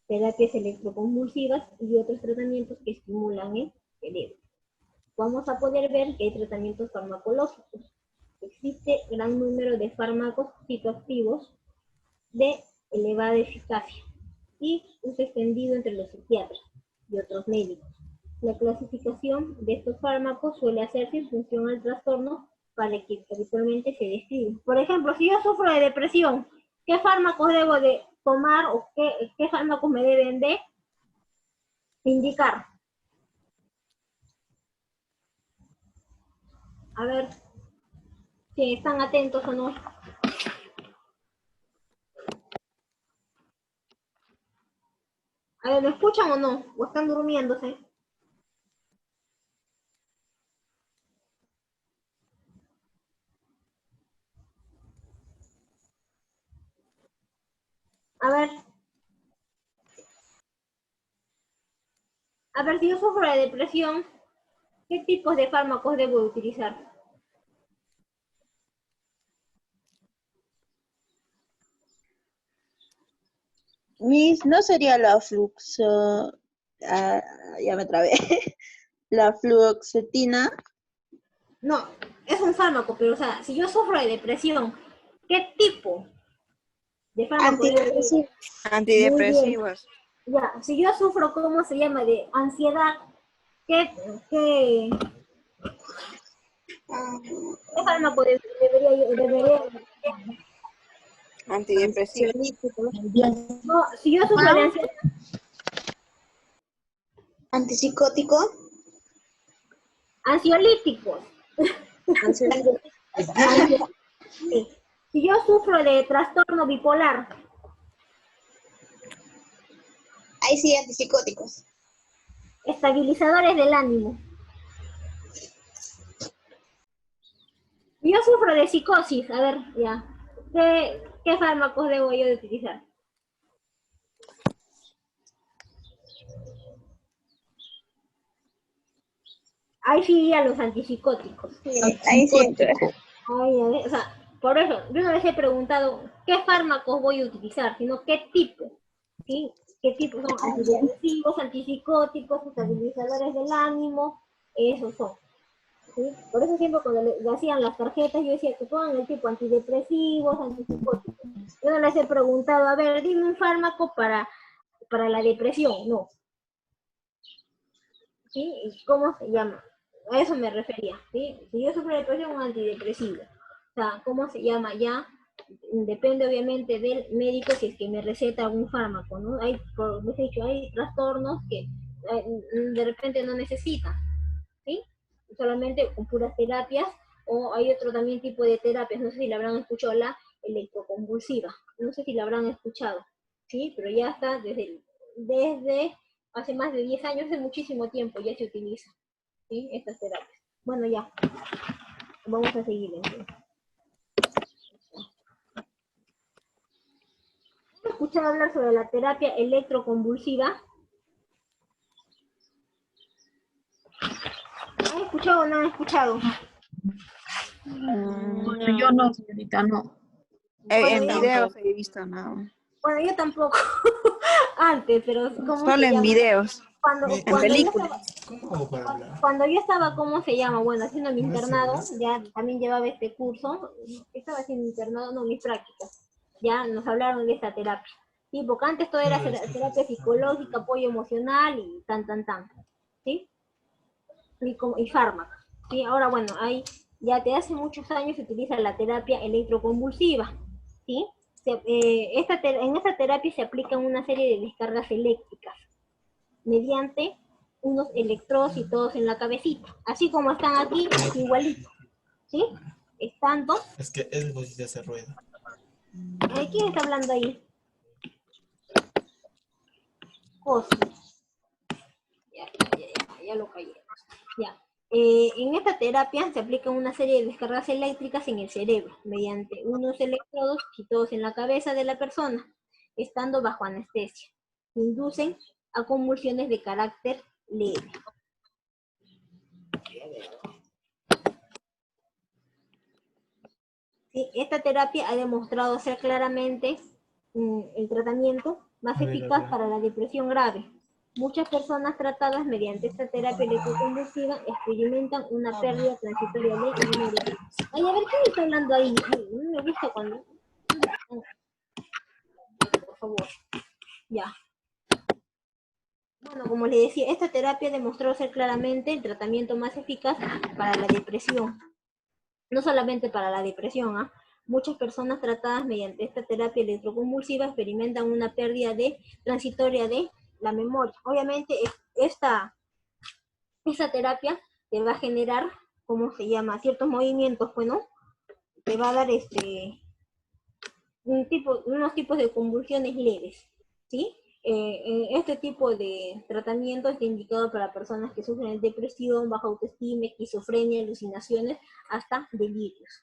terapias electroconvulsivas y otros tratamientos que estimulan el cerebro. Vamos a poder ver que hay tratamientos farmacológicos. Existe gran número de fármacos psicoactivos de elevada eficacia y uso extendido entre los psiquiatras y otros médicos. La clasificación de estos fármacos suele hacerse en función al trastorno para el que habitualmente se describe. Por ejemplo, si yo sufro de depresión, ¿qué fármacos debo de tomar o qué fármacos me deben de indicar? A ver, Si están atentos o no. A ver, ¿lo escuchan o no? ¿O están durmiéndose? A ver. A ver, si yo sufro de depresión, ¿qué tipos de fármacos debo utilizar? Miss, ¿no sería la fluxo... ah, ya me trabé. La fluoxetina? No, es un fármaco, pero o sea, si yo sufro de depresión, ¿qué tipo de fármaco debo utilizar? Antidepresivos. Muy bien. Antidepresivos. Ya, si yo sufro, ¿cómo se llama? De ansiedad, ¿qué fármaco debería? Antidepresivos. No, si yo sufro de ansiedad, Antipsicótico. ansiolíticos. Sí. Si yo sufro de trastorno bipolar, Ahí sí, antipsicóticos. estabilizadores del ánimo. Si yo sufro de psicosis, a ver, ya, ¿qué fármacos debo yo de utilizar? Ahí sí a los antipsicóticos. Ahí sí. Ay, a ver, o sea, por eso, yo no les he preguntado qué fármacos voy a utilizar, sino qué tipo, ¿sí? ¿Qué tipo son? Antidepresivos, antipsicóticos, estabilizadores del ánimo, esos son, ¿sí? Por eso siempre cuando le hacían las tarjetas yo decía que pongan el tipo antidepresivos, antipsicóticos. Yo no les he preguntado, a ver, dime un fármaco para la depresión, no. ¿Sí? ¿Y cómo se llama? A eso me refería, ¿sí? Si yo sufro de depresión, un antidepresivo. O sea, ¿cómo se llama? Ya depende obviamente del médico si es que me receta algún fármaco, ¿no? Hay, como les he dicho, hay trastornos que de repente no necesitan, ¿sí? Solamente con puras terapias, o hay otro también tipo de terapias, no sé si la habrán escuchado, la electroconvulsiva, no sé si la habrán escuchado, ¿sí? Pero ya está desde hace más de 10 años, hace muchísimo tiempo ya se utiliza, ¿sí? Estas terapias. Bueno, ya, vamos a seguir entonces. ¿Han escuchado hablar sobre la terapia electroconvulsiva? ¿Han escuchado o no han escuchado? Bueno, yo no, señorita, no. En videos he visto, no. Bueno, yo tampoco antes, pero ¿cómo Solo se en llama? Videos. Cuando Películas. cuando yo estaba, ¿cómo se llama? Bueno, haciendo mi internado, ya también llevaba este curso, estaba haciendo internado, no, mis prácticas, ya nos hablaron de esta terapia. Sí, porque antes todo era terapia psicológica, apoyo emocional y tan, ¿sí? Y fármacos, ¿sí? Ahora, bueno, ya desde hace muchos años se utiliza la terapia electroconvulsiva, ¿sí? En esta terapia se aplican una serie de descargas eléctricas mediante unos electrodos y todos en la cabecita, así como están aquí, igualito, ¿sí? Estando. Es que es voz de hacer ruido. ¿Quién está hablando ahí? Cosi. Ya lo callé. Ya. En esta terapia se aplican una serie de descargas eléctricas en el cerebro, mediante unos electrodos situados en la cabeza de la persona, estando bajo anestesia. Inducen a convulsiones de carácter leve. Sí, esta terapia ha demostrado ser claramente el tratamiento más eficaz para la depresión grave. Muchas personas tratadas mediante esta terapia electroconvulsiva experimentan una pérdida transitoria de memoria. Ay, a ver, ¿quién está hablando ahí? Ay, no me gusta cuando... Por favor. Ya. Bueno, como les decía, esta terapia demostró ser claramente el tratamiento más eficaz para la depresión. No solamente para la depresión, ¿ah? Muchas personas tratadas mediante esta terapia electroconvulsiva experimentan una pérdida transitoria de la memoria. Obviamente, esta terapia te va a generar, ¿cómo se llama? Ciertos movimientos, pues, ¿no? te va a dar unos tipos de convulsiones leves, ¿sí? Este tipo de tratamiento está indicado para personas que sufren de depresión, baja autoestima, esquizofrenia, alucinaciones, hasta delirios.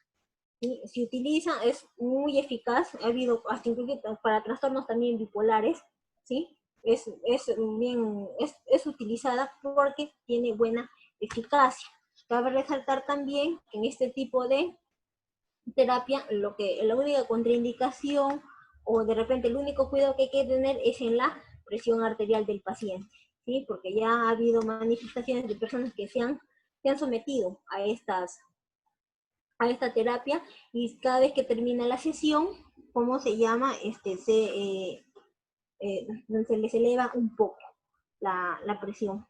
¿Sí? Se utiliza, es muy eficaz, ha habido hasta incluso para trastornos también bipolares, ¿sí? Es utilizada porque tiene buena eficacia. Cabe resaltar también que en este tipo de terapia, la única contraindicación o de repente el único cuidado que hay que tener es en la presión arterial del paciente, ¿sí? Porque ya ha habido manifestaciones de personas que se han sometido a esta terapia y cada vez que termina la sesión, ¿cómo se llama? Se les eleva un poco la presión.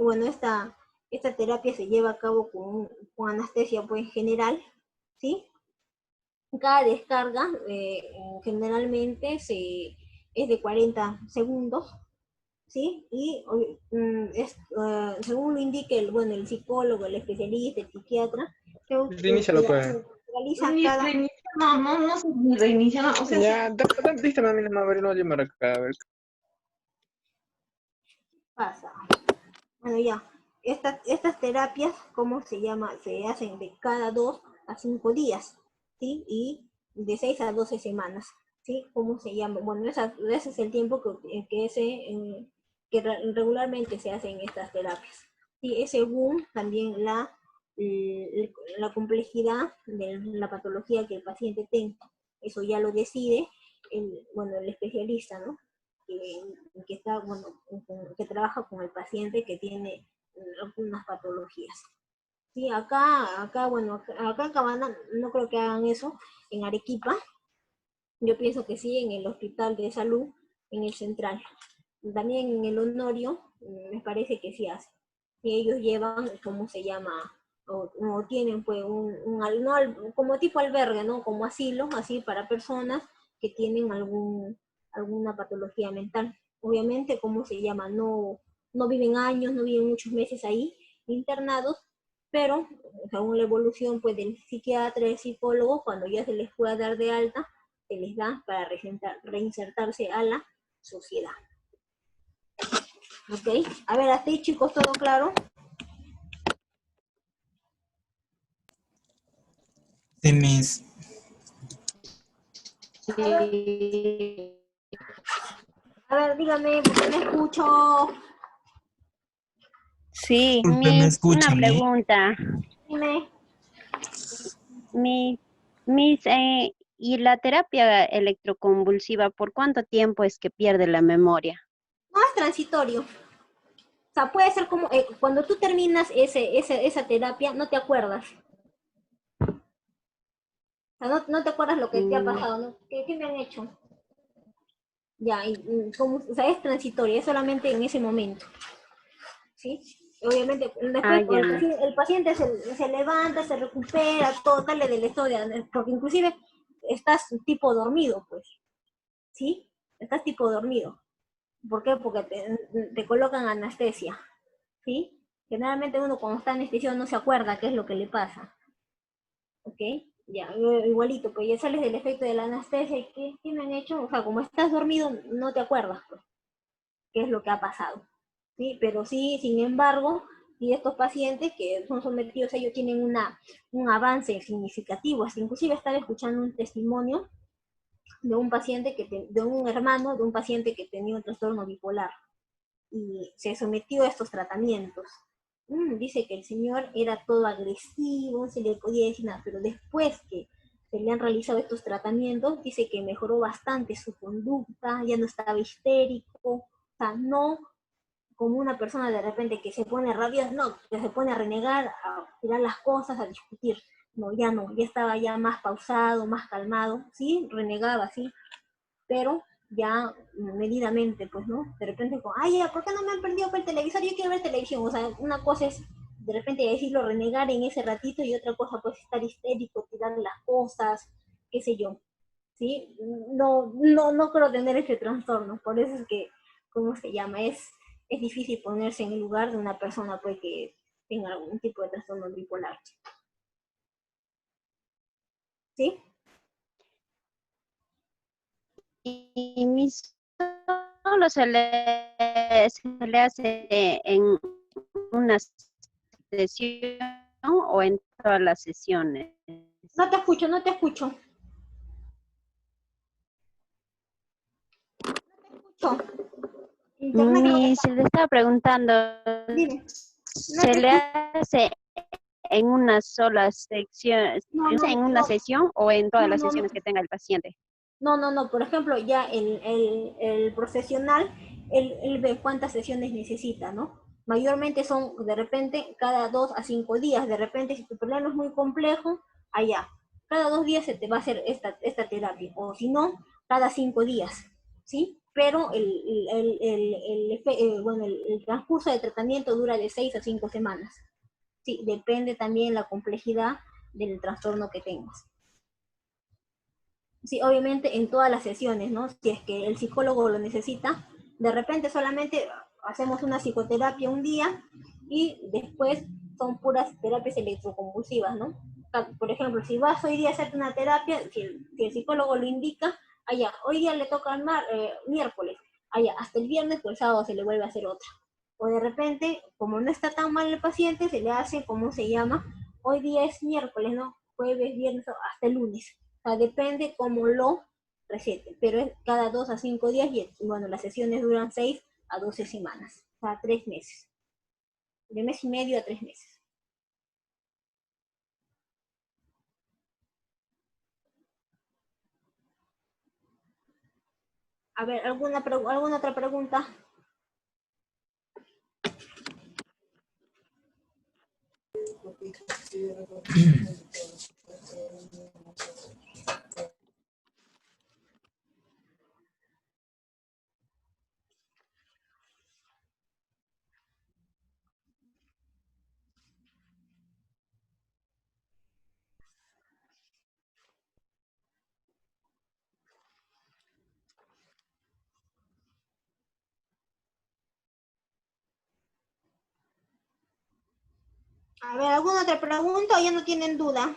Bueno, esta terapia se lleva a cabo con anestesia pues, general, ¿sí? Cada descarga generalmente es de 40 segundos, ¿sí? Y según lo indique el psicólogo, el especialista, el psiquiatra, Reinícialo, pues. realizan cada... No se reinicia, no, o sea, Ya, diste a mí nomás, a ver, no llamar acá, a ver. pasa. Bueno, ya. Estas terapias, ¿cómo se llama? Se hacen de cada 2 a 5 días, ¿sí? Y de 6 a 12 semanas, ¿sí? ¿Cómo se llama? Bueno, ese es el tiempo que regularmente se hacen estas terapias. ¿Sí? Es según también la complejidad de la patología que el paciente tenga. Eso ya lo decide el especialista, ¿no? Que trabaja con el paciente que tiene algunas patologías. Sí, acá en Cabana no creo que hagan eso. En Arequipa, yo pienso que sí, en el hospital de salud, en el central. También en el Honorio, me parece que sí hacen. Y ellos llevan, ¿cómo se llama? O tienen pues como tipo albergue, ¿no? Como asilo, así para personas que tienen alguna patología mental. Obviamente, ¿cómo se llama? No viven años, no viven muchos meses ahí internados, pero según la evolución pues, del psiquiatra, del psicólogo, cuando ya se les pueda dar de alta, se les da para reinsertarse a la sociedad. ¿Ok? A ver, hasta ahí, chicos, ¿todo claro? Sí, Miss. A ver, dígame, porque no escucho. Sí, Disculpe, ¿me Una escucha a mí? pregunta. Dime. Mi, ¿y la terapia electroconvulsiva, por cuánto tiempo es que pierde la memoria? No es transitorio. O sea, puede ser como cuando tú terminas esa terapia, no te acuerdas. O sea, no te acuerdas lo que te ha pasado, ¿no? ¿Qué me han hecho? Ya, o sea, es transitoria, es solamente en ese momento. ¿Sí? Obviamente, después Ya. el paciente se levanta, se recupera, todo sale de la historia, porque inclusive estás tipo dormido, pues, ¿sí? Estás tipo dormido. ¿Por qué? Porque te colocan anestesia, ¿sí? Generalmente uno cuando está anestesiado no se acuerda qué es lo que le pasa, ¿ok? Ya, igualito, pues ya sales del efecto de la anestesia y ¿qué me han hecho? O sea, como estás dormido no te acuerdas, pues, qué es lo que ha pasado, ¿sí? Pero sí, sin embargo, y estos pacientes que son sometidos, ellos tienen un avance significativo, hasta inclusive estaba escuchando un testimonio de un paciente de un hermano de un paciente que tenía un trastorno bipolar y se sometió a estos tratamientos. Dice que el señor era todo agresivo, se le podía decir nada, pero después que se le han realizado estos tratamientos, dice que mejoró bastante su conducta, ya no estaba histérico, o sea, no como una persona de repente que se pone rabiosa, no, que se pone a renegar, a tirar las cosas, a discutir. No, ya estaba ya más pausado, más calmado, sí, renegaba, sí, pero ya medidamente, pues, ¿no? De repente, como, ay, ya, ¿por qué no me han prendido por el televisor? Yo quiero ver televisión. O sea, una cosa es de repente decirlo, renegar en ese ratito, y otra cosa, pues, estar histérico, tirar las cosas, qué sé yo, ¿sí? No creo tener ese trastorno, por eso es que, ¿cómo se llama? Es difícil ponerse en el lugar de una persona, pues, que tenga algún tipo de trastorno bipolar. ¿sí? Y solo se le hace en una sesión o en todas las sesiones. No te escucho, no te escucho. Internet creo que Se le estaba preguntando, dime. No ¿se te le escucho. hace en una sola sección, No, no, en una no, sesión o en todas no, las no, sesiones no. que tenga el paciente? No. Por ejemplo, ya el profesional, él ve cuántas sesiones necesita, ¿no? Mayormente son, de repente, cada 2 a 5 días. De repente, si tu problema es muy complejo, allá. Cada 2 días se te va a hacer esta terapia. O si no, cada 5 días, ¿sí? Pero bueno, el transcurso de tratamiento dura de 6 a 5 semanas. Sí, depende también la complejidad del trastorno que tengas. Sí, obviamente en todas las sesiones, ¿no? Si es que el psicólogo lo necesita, de repente solamente hacemos una psicoterapia un día y después son puras terapias electroconvulsivas, ¿no? Por ejemplo, si vas hoy día a hacerte una terapia, si el psicólogo lo indica, allá, hoy día le toca el miércoles, allá, hasta el viernes o el sábado se le vuelve a hacer otra. O de repente, como no está tan mal el paciente, se le hace, ¿cómo se llama? Hoy día es miércoles, ¿no? Jueves, viernes, hasta el lunes. O sea, depende cómo lo recete, pero es cada 2 a 5 días y bueno, las sesiones duran 6 a 12 semanas, o sea, 3 meses, de mes y medio a 3 meses. A ver, ¿alguna otra pregunta? A ver, ¿alguna otra pregunta o ya no tienen duda?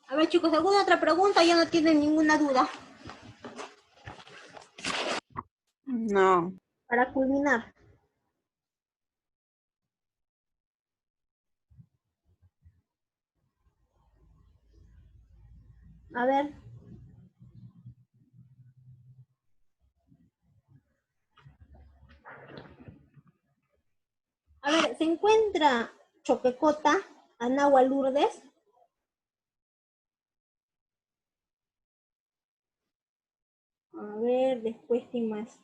A ver, chicos, ¿alguna otra pregunta o ya no tienen ninguna duda? No. Para culminar. A ver. A ver, ¿se encuentra Choquecota, Anagua Lourdes? A ver, después, ¿qué más?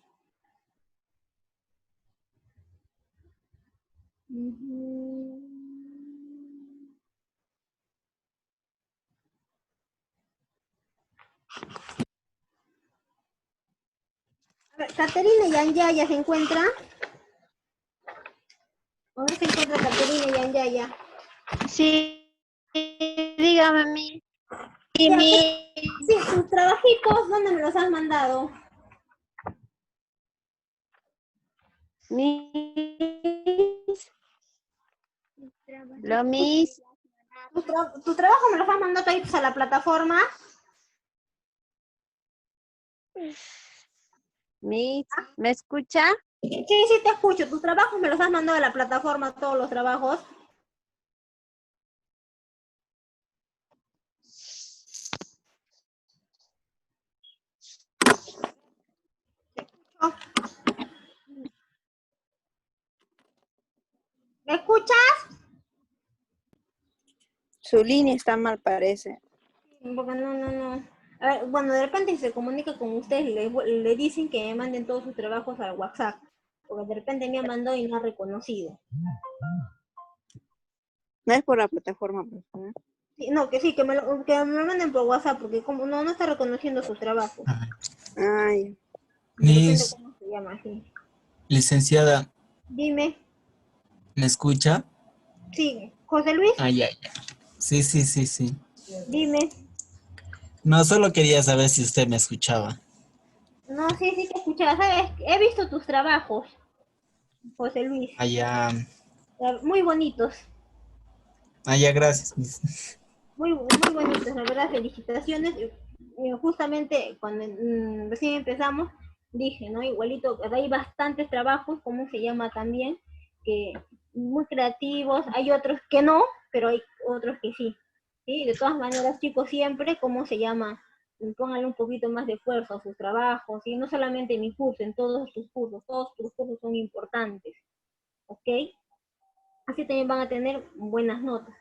A ver, Caterina Yanyaya se encuentra. ¿Dónde se encuentra Caterina Yanyaya? Sí, dígame mi. Sí, sus trabajitos, ¿dónde me los has mandado? Mis. ¿Tu trabajo me los has mandado ahí a la plataforma? ¿Me escucha? Sí, sí te escucho. ¿Tus trabajos me los has mandado a la plataforma, todos los trabajos? ¿Me escuchas? Su línea está mal, parece. Porque no. A ver, bueno, de repente si se comunica con ustedes, le dicen que me manden todos sus trabajos al WhatsApp. Porque de repente me ha mandado y no ha reconocido. No es por la plataforma, por favor. Sí, no, que sí, que me manden por WhatsApp, porque como no está reconociendo sus trabajos. Ay. De repente, Miss, ¿cómo se llama así? Licenciada, Dime, ¿me escucha? sí, José Luis, Ay, ay, ay. Sí, sí, sí, sí. dime. No, solo quería saber si usted me escuchaba. No, sí, sí te escuchaba, ¿sabes? He visto tus trabajos, José Luis, Allá, muy bonitos, allá, gracias. Miss. muy bonitos, la verdad, felicitaciones. Justamente cuando recién empezamos, dije, ¿no? Igualito, hay bastantes trabajos, ¿cómo se llama también? Que muy creativos, hay otros que no, pero hay otros que sí. ¿Sí? De todas maneras, chicos, siempre, ¿cómo se llama? Pónganle un poquito más de esfuerzo a sus trabajos, y no solamente en mi curso, en todos tus cursos son importantes, ¿ok? Así también van a tener buenas notas.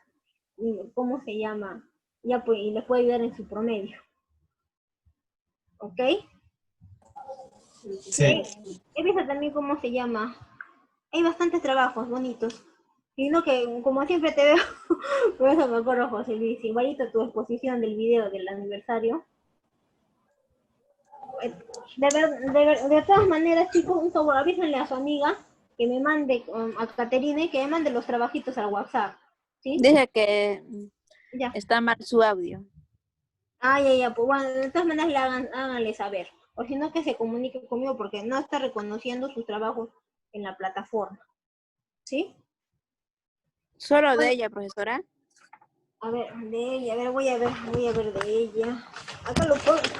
¿Cómo se llama? Ya pues, y les puede ayudar en su promedio, ¿ok? Sí, He visto también cómo se llama. Hay bastantes trabajos bonitos. Y no que, como siempre te veo, por eso me acuerdo, José Luis, igualito tu exposición del video del aniversario. De todas maneras, chicos, un favor, avísenle a su amiga que me mande, a Caterine, que me mande los trabajitos al WhatsApp. ¿Sí? Dice que Ya. está mal su audio. Ah, ya, pues bueno, de todas maneras háganle saber. O si no, que se comunique conmigo porque no está reconociendo sus trabajos en la plataforma. ¿Sí? Solo de Bueno, ella, profesora. a ver, de ella, a ver, voy a ver de ella. Acá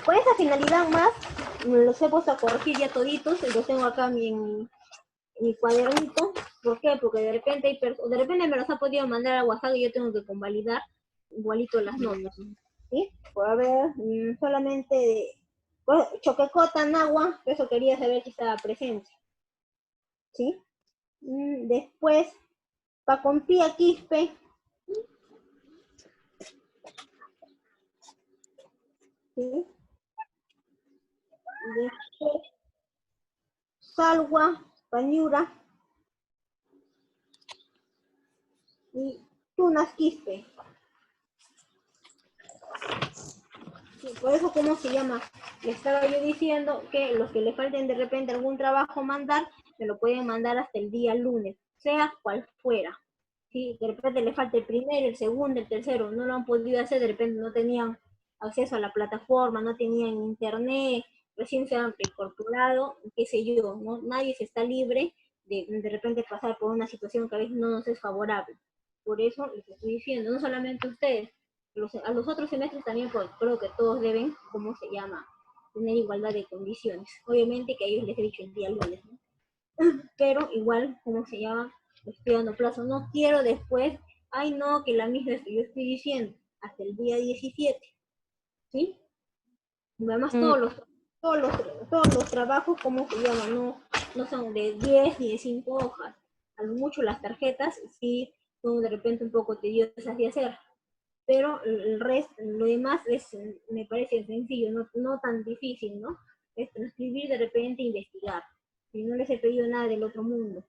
con esa finalidad más, los he puesto a corregir ya toditos y los tengo acá en mi cuadernito. ¿Por qué? Porque de repente de repente me los ha podido mandar a WhatsApp y yo tengo que convalidar igualito las notas. ¿Sí? Pues a ver, solamente de pues, Choquecota, Nahua, eso quería saber si estaba presente. ¿Sí? Después, Pacompía, Quispe. ¿Sí? Después, Salwa, Pañura y Tunas, Quispe. Sí, por eso, ¿cómo se llama? Le estaba yo diciendo que los que le falten de repente algún trabajo mandar, me lo pueden mandar hasta el día lunes, sea cual fuera. Sí, de repente le falta el primero, el segundo, el tercero, no lo han podido hacer, de repente no tenían acceso a la plataforma, no tenían internet, recién se han incorporado, qué sé yo, ¿no? Nadie se está libre de repente pasar por una situación que a veces no nos es favorable. Por eso les estoy diciendo, no solamente ustedes, a los otros semestres también pues, creo que todos deben, ¿cómo se llama? Tener igualdad de condiciones. Obviamente que a ellos les he dicho el día lunes, ¿no? Pero igual, ¿cómo se llama? Estoy dando plazo. No quiero después, ay no, que la misma yo estoy diciendo, hasta el día 17, ¿sí? Y además Mm, todos los trabajos, ¿cómo se llama? No son de 10 ni de 5 hojas. A lo mucho las tarjetas sí son de repente un poco tediosas de hacer, pero el resto, lo demás me parece sencillo, no tan difícil, ¿no? Es transcribir de repente investigar. Y no les he pedido nada del otro mundo,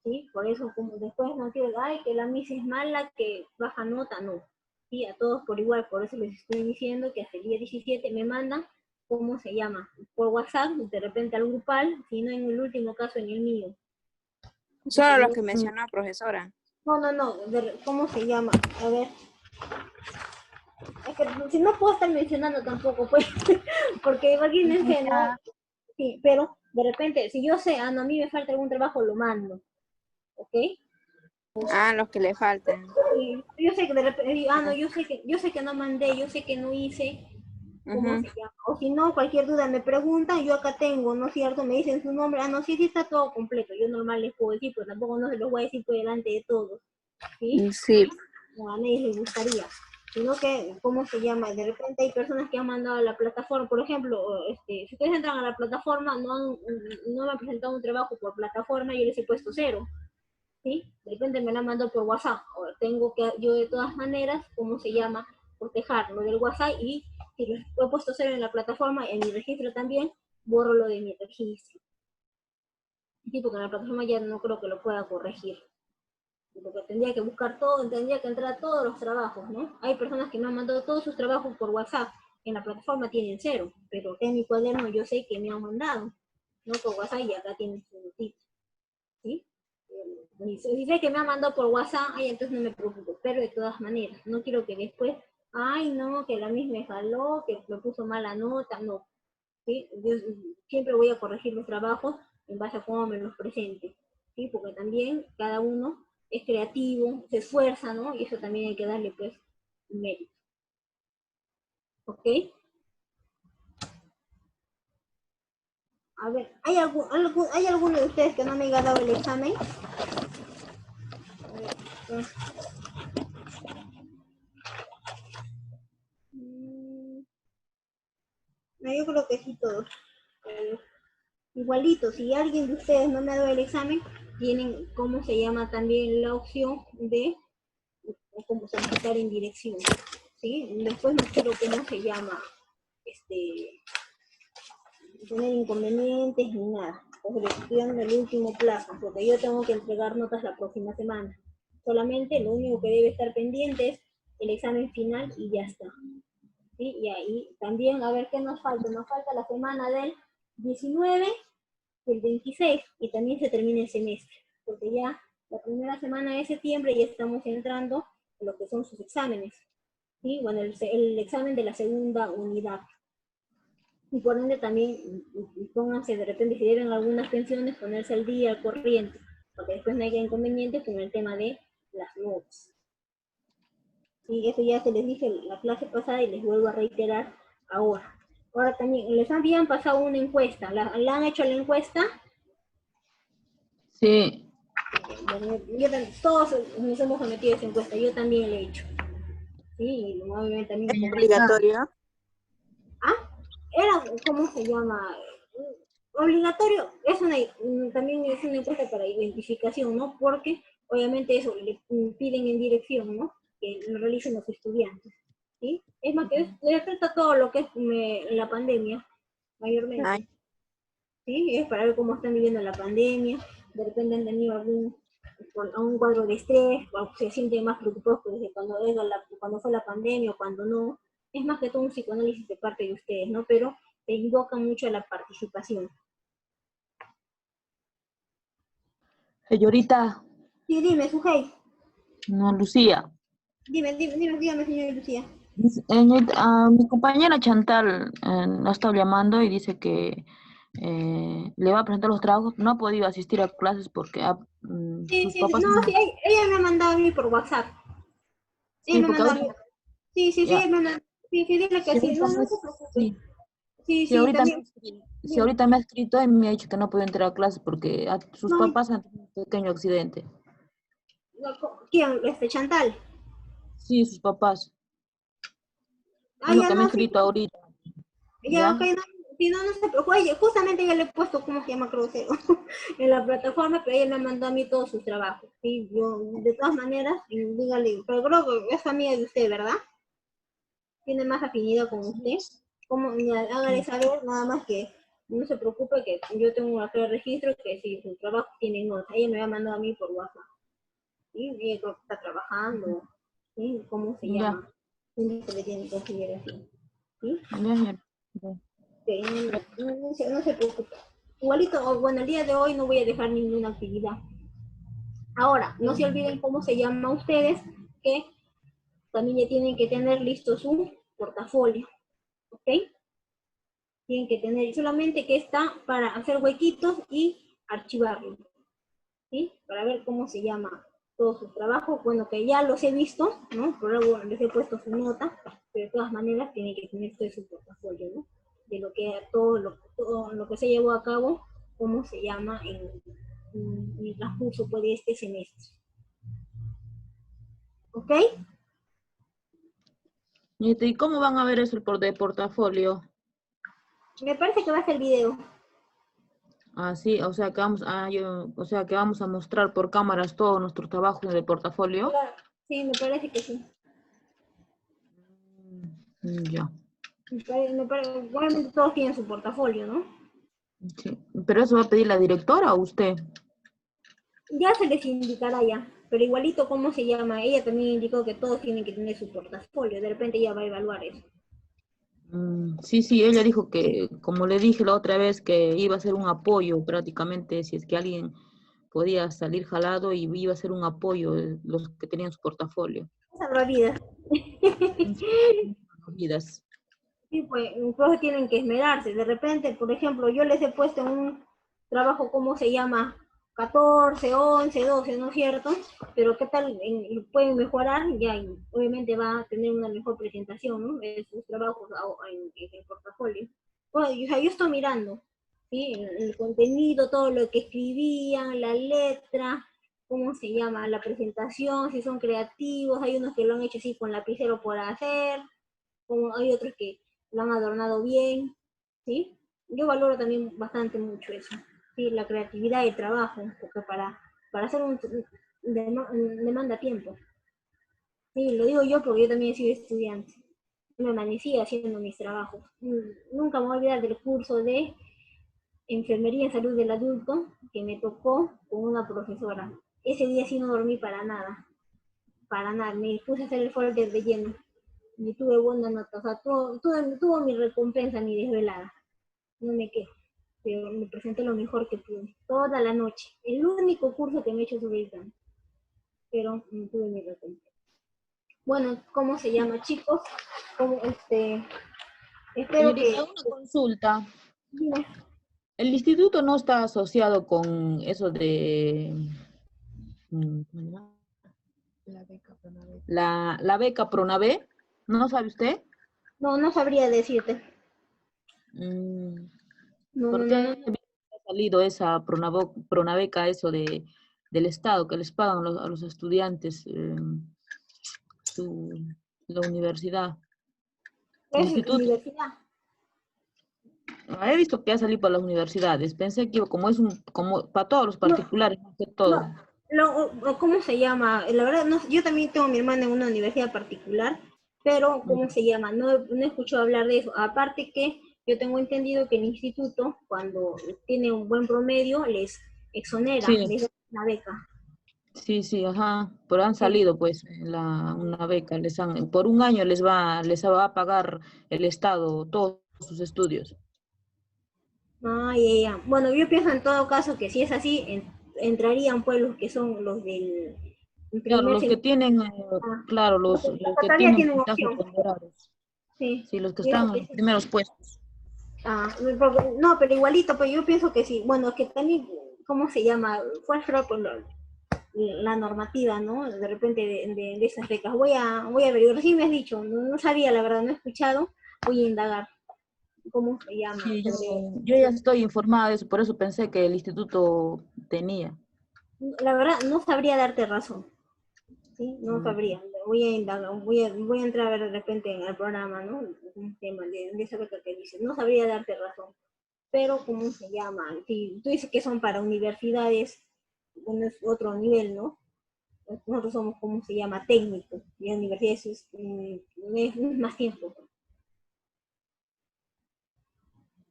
¿sí? Por eso, como después no quiero, ay, que la misa es mala, que baja nota, no. Sí, a todos por igual, por eso les estoy diciendo que hasta el día 17 me mandan, ¿cómo se llama? Por WhatsApp, de repente al grupal, si no en el último caso en el mío. solo los que mencionó, profesora. No, ¿cómo se llama? A ver, es que si no puedo estar mencionando tampoco, pues, porque imagínense, ¿no? Sí, pero de repente, si yo sé, no, a mí me falta algún trabajo, lo mando, ¿ok? Ah, los que le faltan. Sí, yo sé que de repente, no, yo sé que no mandé, yo sé que no hice, ¿cómo se llama? O si no, cualquier duda me preguntan, yo acá tengo, ¿no es cierto? Me dicen su nombre, no, sí, está todo completo, yo normal les puedo decir, pero tampoco no se los voy a decir por delante de todos, ¿sí? Sí. No, a nadie les gustaría, sino que, ¿cómo se llama? De repente hay personas que han mandado a la plataforma, por ejemplo, si ustedes entran a la plataforma, no me han presentado un trabajo por plataforma, yo les he puesto 0, ¿sí? De repente me la mandó por WhatsApp, o tengo que, yo de todas maneras, ¿cómo se llama? Proteger lo del WhatsApp y si lo he puesto 0 en la plataforma, en mi registro también, borro lo de mi registro. Sí, porque en la plataforma ya no creo que lo pueda corregir. Porque tendría que buscar todo, tendría que entrar a todos los trabajos, ¿no? Hay personas que me han mandado todos sus trabajos por WhatsApp, en la plataforma tienen 0, pero en mi cuaderno yo sé que me han mandado, ¿no? Por WhatsApp y acá tienen su notita, ¿sí? Si sé que me ha mandado por WhatsApp, ay, entonces no me preocupo, pero de todas maneras, no quiero que después, ay, no, que la misma me jaló, que me puso mala nota, no, ¿sí? Yo siempre voy a corregir los trabajos en base a cómo me los presente, ¿sí? Porque también cada uno es creativo, se esfuerza, ¿no? Y eso también hay que darle, pues, un mérito, ¿ok? A ver, ¿hay alguno de ustedes que no me haya dado el examen? A ver, no, yo creo que sí todos. Igualito, si alguien de ustedes no me ha dado el examen, tienen, ¿cómo se llama? También la opción de cómo solicitar en dirección, ¿sí? Después no quiero cómo se llama, tener inconvenientes ni nada. Entonces les estoy dando el último plazo, porque yo tengo que entregar notas la próxima semana. Solamente lo único que debe estar pendiente es el examen final y ya está. ¿Sí? Y ahí también, a ver qué nos falta. Nos falta la semana del 19 y el 26, y también se termina el semestre, porque ya la primera semana de septiembre ya estamos entrando en lo que son sus exámenes. ¿Sí? Bueno, el examen de la segunda unidad. Y por ende también pónganse de repente si deben algunas pensiones, ponerse al día, al corriente, porque después no haya inconvenientes con el tema de las notas. Sí, eso ya se les dije la clase pasada y les vuelvo a reiterar ahora. Ahora también, les habían pasado una encuesta. ¿La han hecho la encuesta? Sí. Todos nos hemos sometido a esa encuesta, yo también la he hecho. Sí, y obviamente también. ¿Es obligatorio? Era, ¿cómo se llama? Obligatorio, también es una encuesta para identificación, ¿no? Porque obviamente eso le piden en dirección, ¿no? Que lo realicen los estudiantes, ¿sí? Es más que le afecta todo lo que es la pandemia, mayormente. Ay. ¿Sí? Es para ver cómo están viviendo la pandemia, de repente han tenido algún cuadro de estrés, o se sienten más preocupados desde cuando fue la pandemia o cuando no. Es más que todo un psicoanálisis de parte de ustedes, ¿no? Pero te invoca mucho a la participación. Señorita. Sí, dime, Sujei. No, Lucía. Dígame, señora Lucía. Mi compañera Chantal nos ha estado llamando y dice que le va a presentar los trabajos. No ha podido asistir a clases porque sus papás... No, sí, ella me ha mandado a mí por WhatsApp. Sí, porque ahorita... Sí, ella me ha mandado. Sí, dile que sí, no se preocupe. Sí, también. Sí, ahorita me ha escrito y me ha dicho que no puede entrar a clases porque sus papás han tenido un pequeño accidente. ¿Quién? Chantal. Sí, sus papás. Es lo que me ha escrito ahorita. Ya, ok, no se preocupe. Oye, justamente ya le he puesto, ¿cómo se llama? Crucero en la plataforma, pero ella me mandó a mí todos sus trabajos. Sí, yo, de todas maneras, dígale, pero creo que es amiga de usted, ¿verdad? Tiene más afinidad con usted. Hágale saber, nada más que no se preocupe, que yo tengo acá el registro, que si su trabajo tiene nota, ella me va a mandar a mí por WhatsApp. ¿Sí? Ella creo que está trabajando, ¿sí? ¿Cómo se llama? Un se le tiene consideración. ¿Sí? No se preocupe. Igualito, bueno, el día de hoy no voy a dejar ninguna actividad. Ahora, no se olviden cómo se llama ustedes, que también ya tienen que tener listo su portafolio, ¿ok? Tienen que tener, solamente que está para hacer huequitos y archivarlo, ¿sí? Para ver cómo se llama todos sus trabajos. Bueno, que ya los he visto, ¿no? Por luego les he puesto su nota, pero de todas maneras tienen que tener todo su portafolio, ¿no? De lo que todo lo que se llevó a cabo, cómo se llama en el transcurso de este semestre. ¿Ok? ¿Y cómo van a ver eso de portafolio? Me parece que va a ser video. Ah, sí, o sea que vamos a mostrar por cámaras todos nuestros trabajos de portafolio. Claro, sí, me parece que sí. Ya. Obviamente todos tienen su portafolio, ¿no? Sí. ¿Pero eso va a pedir la directora o usted? Ya se les indicará ya, pero igualito cómo se llama, ella también indicó que todos tienen que tener su portafolio, de repente ella va a evaluar eso. Sí, ella dijo que, como le dije la otra vez, que iba a ser un apoyo prácticamente, si es que alguien podía salir jalado y iba a ser un apoyo los que tenían su portafolio. Salvavidas. Vidas. Sí, pues, incluso tienen que esmerarse. De repente, por ejemplo, yo les he puesto en un trabajo, ¿cómo se llama? 14, 11, 12, ¿no es cierto? Pero ¿qué tal? Pueden mejorar, ya y obviamente va a tener una mejor presentación, ¿no? De sus trabajos en el portafolio. Bueno, o sea, yo estoy mirando, ¿sí? El contenido, todo lo que escribían, la letra, ¿cómo se llama? La presentación, si son creativos, hay unos que lo han hecho así con lapicero por hacer, como hay otros que lo han adornado bien, ¿sí? Yo valoro también bastante mucho eso, ¿sí? La creatividad y el trabajo, porque para hacer demanda tiempo. Sí, lo digo yo porque yo también he sido estudiante. Me amanecía haciendo mis trabajos. Nunca me voy a olvidar del curso de Enfermería en Salud del Adulto que me tocó con una profesora. Ese día sí no dormí para nada. Me puse a hacer el folder de lleno y tuve buena nota, o sea, tuvo mi recompensa, mi desvelada, no me quejo, pero me presenté lo mejor que pude, toda la noche, el único curso que me he hecho sobre el campo, pero tuve mi recompensa. Bueno, ¿cómo se llama, chicos? ¿Cómo, espero que... Señorita, una consulta. Dime. El instituto no está asociado con eso de la beca Pronave, ¿no sabe usted? No, no sabría decirte. Mm, No, Porque no, no, ha salido esa Pronabeca, eso del Estado, que les pagan a los estudiantes su, la universidad. El es instituto. universidad. He visto que ha salido para las universidades. Pensé que como como para todos los No, particulares, más que no, todo. ¿cómo se llama? La verdad, no, yo también tengo a mi hermana en una universidad particular, pero ¿cómo se llama? No he escuchado hablar de eso. Aparte que yo tengo entendido que el instituto, cuando tiene un buen promedio, les exonera, Sí, les da una beca. sí, ajá. Pero han Sí. salido pues una beca, por un año les va a pagar el Estado todos sus estudios. Ah, ya. Bueno, yo pienso en todo caso que si es así, entrarían pues los que son los del Claro, primer los que semestre. tienen, Ah, claro, los que todavía tienen tienen puntajes opción. ponderados. Sí. Sí, los que Y eso están que en sí. primeros puestos. No, pero igualito, pues yo pienso que sí. Bueno, que también, ¿cómo se llama? Fue raro por la normativa, ¿no? De repente de esas becas. Voy a ver, recién me has dicho, no sabía, la verdad, no he escuchado. Voy a indagar cómo se llama Sí, sobre... yo ya estoy informada de eso, por eso pensé que el instituto tenía. La verdad, no sabría darte razón, ¿sí? No Mm. sabría. Voy a indagar, voy a entrar a ver de repente en el programa, ¿no? Un tema de esa beca que dices. No sabría darte razón. Pero ¿cómo se llama? Si tú dices que son para universidades, bueno, es otro nivel, ¿no? Nosotros somos, ¿cómo se llama? Técnico, y la universidad es más tiempo.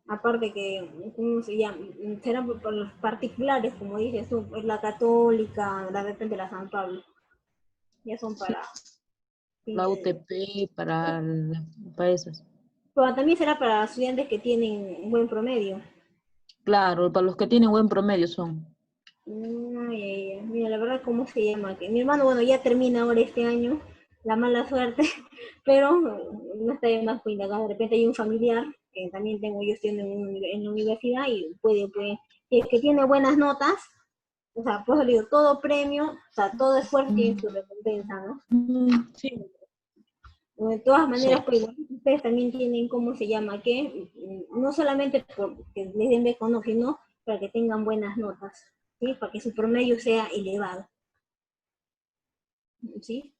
Aparte que, ¿cómo se llama? Serán por los particulares, como dices tú, pues la católica, de repente la San Pablo, ya son Sí, para... la Sí, UTP para esas. pero también será para estudiantes que tienen un buen promedio. Claro, para los que tienen buen promedio son. Mira, la verdad, ¿cómo se llama? Que mi hermano, bueno, ya termina ahora este año, la mala suerte, pero no está de más por indagar. De repente hay un familiar que también tengo, yo estoy en la universidad y si es que tiene buenas notas, o sea, pues digo, todo premio, o sea, todo esfuerzo tiene su recompensa, ¿no? Sí, De todas sí. maneras, pues igual ustedes también tienen, ¿cómo se llama? Que no solamente porque les den beca, no, sino para que tengan buenas notas, ¿sí? Para que su promedio sea elevado, ¿sí?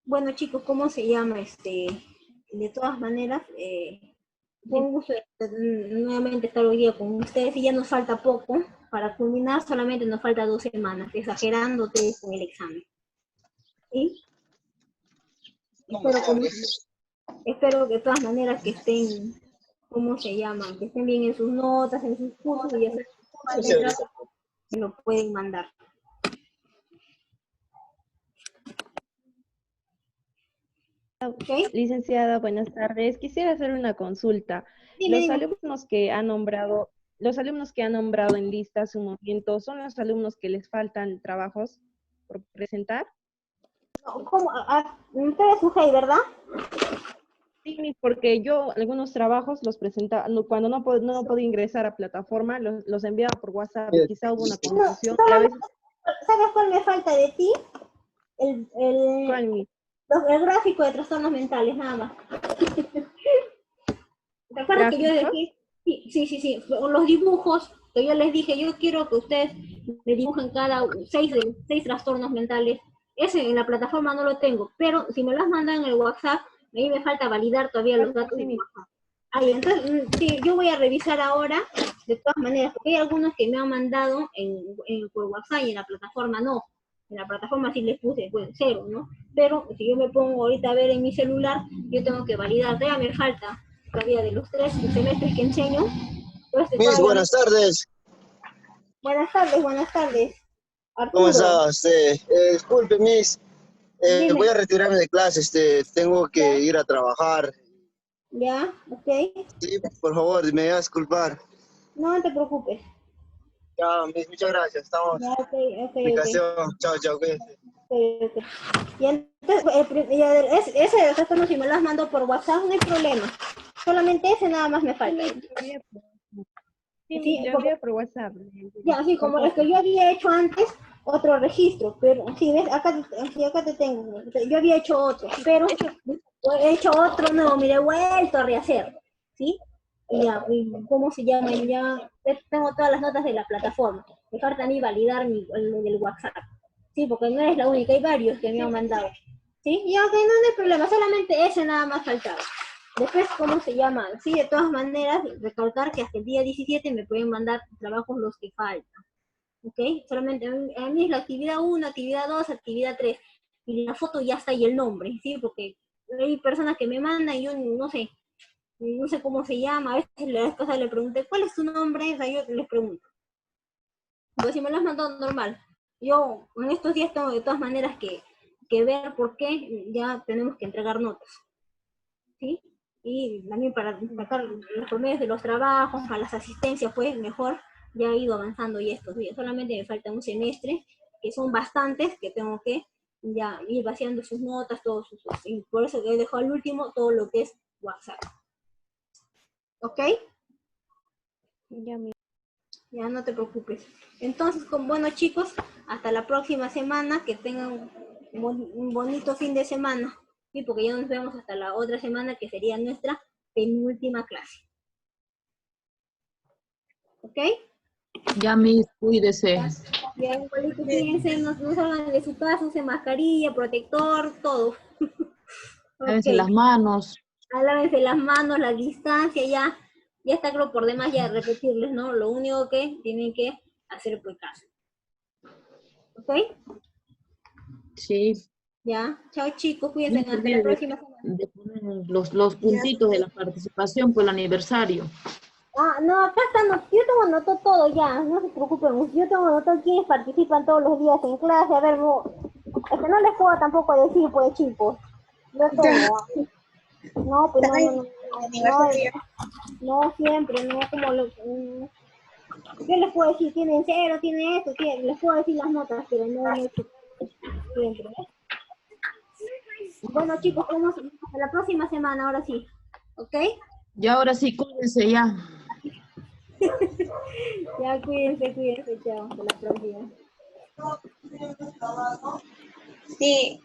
Bueno, chicos, ¿cómo se llama? De todas maneras, fue un gusto nuevamente estar hoy día con ustedes y ya nos falta poco. Para culminar solamente nos falta 2 semanas, exagerando ustedes con el examen. ¿Sí? Espero que de todas maneras que estén, ¿cómo se llaman? Que estén bien en sus notas, en sus cursos y así se lo pueden mandar. ¿Ok? Licenciada, buenas tardes. Quisiera hacer una consulta. Dime, Los dime. alumnos que ha nombrado en lista hace un momento, ¿son los alumnos que les faltan trabajos por presentar? ¿Cómo? Usted es Sujei, ¿verdad? Sí, porque yo algunos trabajos los presentaba, cuando no podía ingresar a plataforma, los enviaba por WhatsApp y quizá hubo una confusión. Y a veces, ¿Sabes cuál me falta de ti? El ¿cuál? el gráfico de trastornos mentales, nada más. ¿Te acuerdas que yo dejé? Sí. Los dibujos, que yo les dije, yo quiero que ustedes me dibujen cada 6 trastornos mentales. Ese en la plataforma no lo tengo, pero si me las mandan en el WhatsApp, a mí me falta validar todavía los datos de WhatsApp. Ahí, entonces, sí, yo voy a revisar ahora, de todas maneras, porque hay algunos que me han mandado por WhatsApp y en la plataforma no. En la plataforma sí les puse, pues, 0, ¿no? Pero si yo me pongo ahorita a ver en mi celular, yo tengo que validar, todavía me falta, todavía de los 3 semestres que enseño. Miss, buenas tardes. Buenas tardes. Arturo. ¿Cómo estás? Disculpe, Miss. Voy a retirarme de clase, tengo que ir a trabajar. Ya, ok. Sí, por favor, me vas a disculpar. No te preocupes. Ya, Miss, muchas gracias. Estamos ya, ok. Chao, cuídense. Okay. Y entonces, ese trastorno si me lo mando por WhatsApp no hay problema. Solamente ese nada más me falta. Sí, yo envío por WhatsApp. Ya, sí, como es que yo había hecho antes otro registro, pero sí, ves, acá te tengo. Yo había hecho otro, pero he hecho otro nuevo, mire, he vuelto a rehacer, ¿sí? Y ya, ¿cómo se llama? Ya tengo todas las notas de la plataforma. Me falta a mí validar el WhatsApp. Sí, porque no eres la única, hay varios que me han mandado. ¿Sí? Ya, que no hay problema, solamente ese nada más faltaba. Después, ¿cómo se llama? Sí, de todas maneras, recalcar que hasta el día 17 me pueden mandar trabajos los que faltan. ¿Ok? Solamente a mí es la actividad 1, actividad 2, actividad 3. Y la foto ya está y el nombre, ¿sí? Porque hay personas que me mandan y yo no sé cómo se llama. A veces la esposa le pregunté, ¿cuál es tu nombre? O sea, yo les pregunto. Pues si me lo has mandado normal. Yo en estos días tengo de todas maneras que ver por qué ya tenemos que entregar notas. ¿Sí? Y también para sacar los promedios de los trabajos, a las asistencias, pues mejor, ya he ido avanzando y estos días. Solamente me falta un semestre, que son bastantes, que tengo que ya ir vaciando sus notas, todos y por eso he dejado al último todo lo que es WhatsApp. ¿Ok? Ya no te preocupes. Entonces, bueno chicos, hasta la próxima semana, que tengan un bonito fin de semana. Sí, porque ya nos vemos hasta la otra semana, que sería nuestra penúltima clase. ¿Ok? Ya, Miss, cuídese. Ya, igualito, cuídense, no salgan de su casa, usen mascarilla, protector, todo. Lávense las manos. Lávense las manos, la distancia, ya está creo por demás ya repetirles, ¿no? Lo único que tienen que hacer por caso. ¿Ok? Sí. Ya, chao chicos, cuídense, hasta la próxima semana. De poner los puntitos de la participación por el aniversario. No, acá está, yo tengo anotado todo ya, no se preocupen, yo tengo anotado quiénes participan todos los días en clase, a ver, es que no les puedo tampoco decir, pues chicos, yo tengo, no, pues no siempre, no, como yo les puedo decir, tienen 0, tienen esto, les puedo decir las notas, pero no siempre, Bueno chicos, vamos hasta la próxima semana, ahora sí, ¿ok? Y ahora sí, cuídense ya. Ya, cuídense, chao, hasta la próxima. Sí.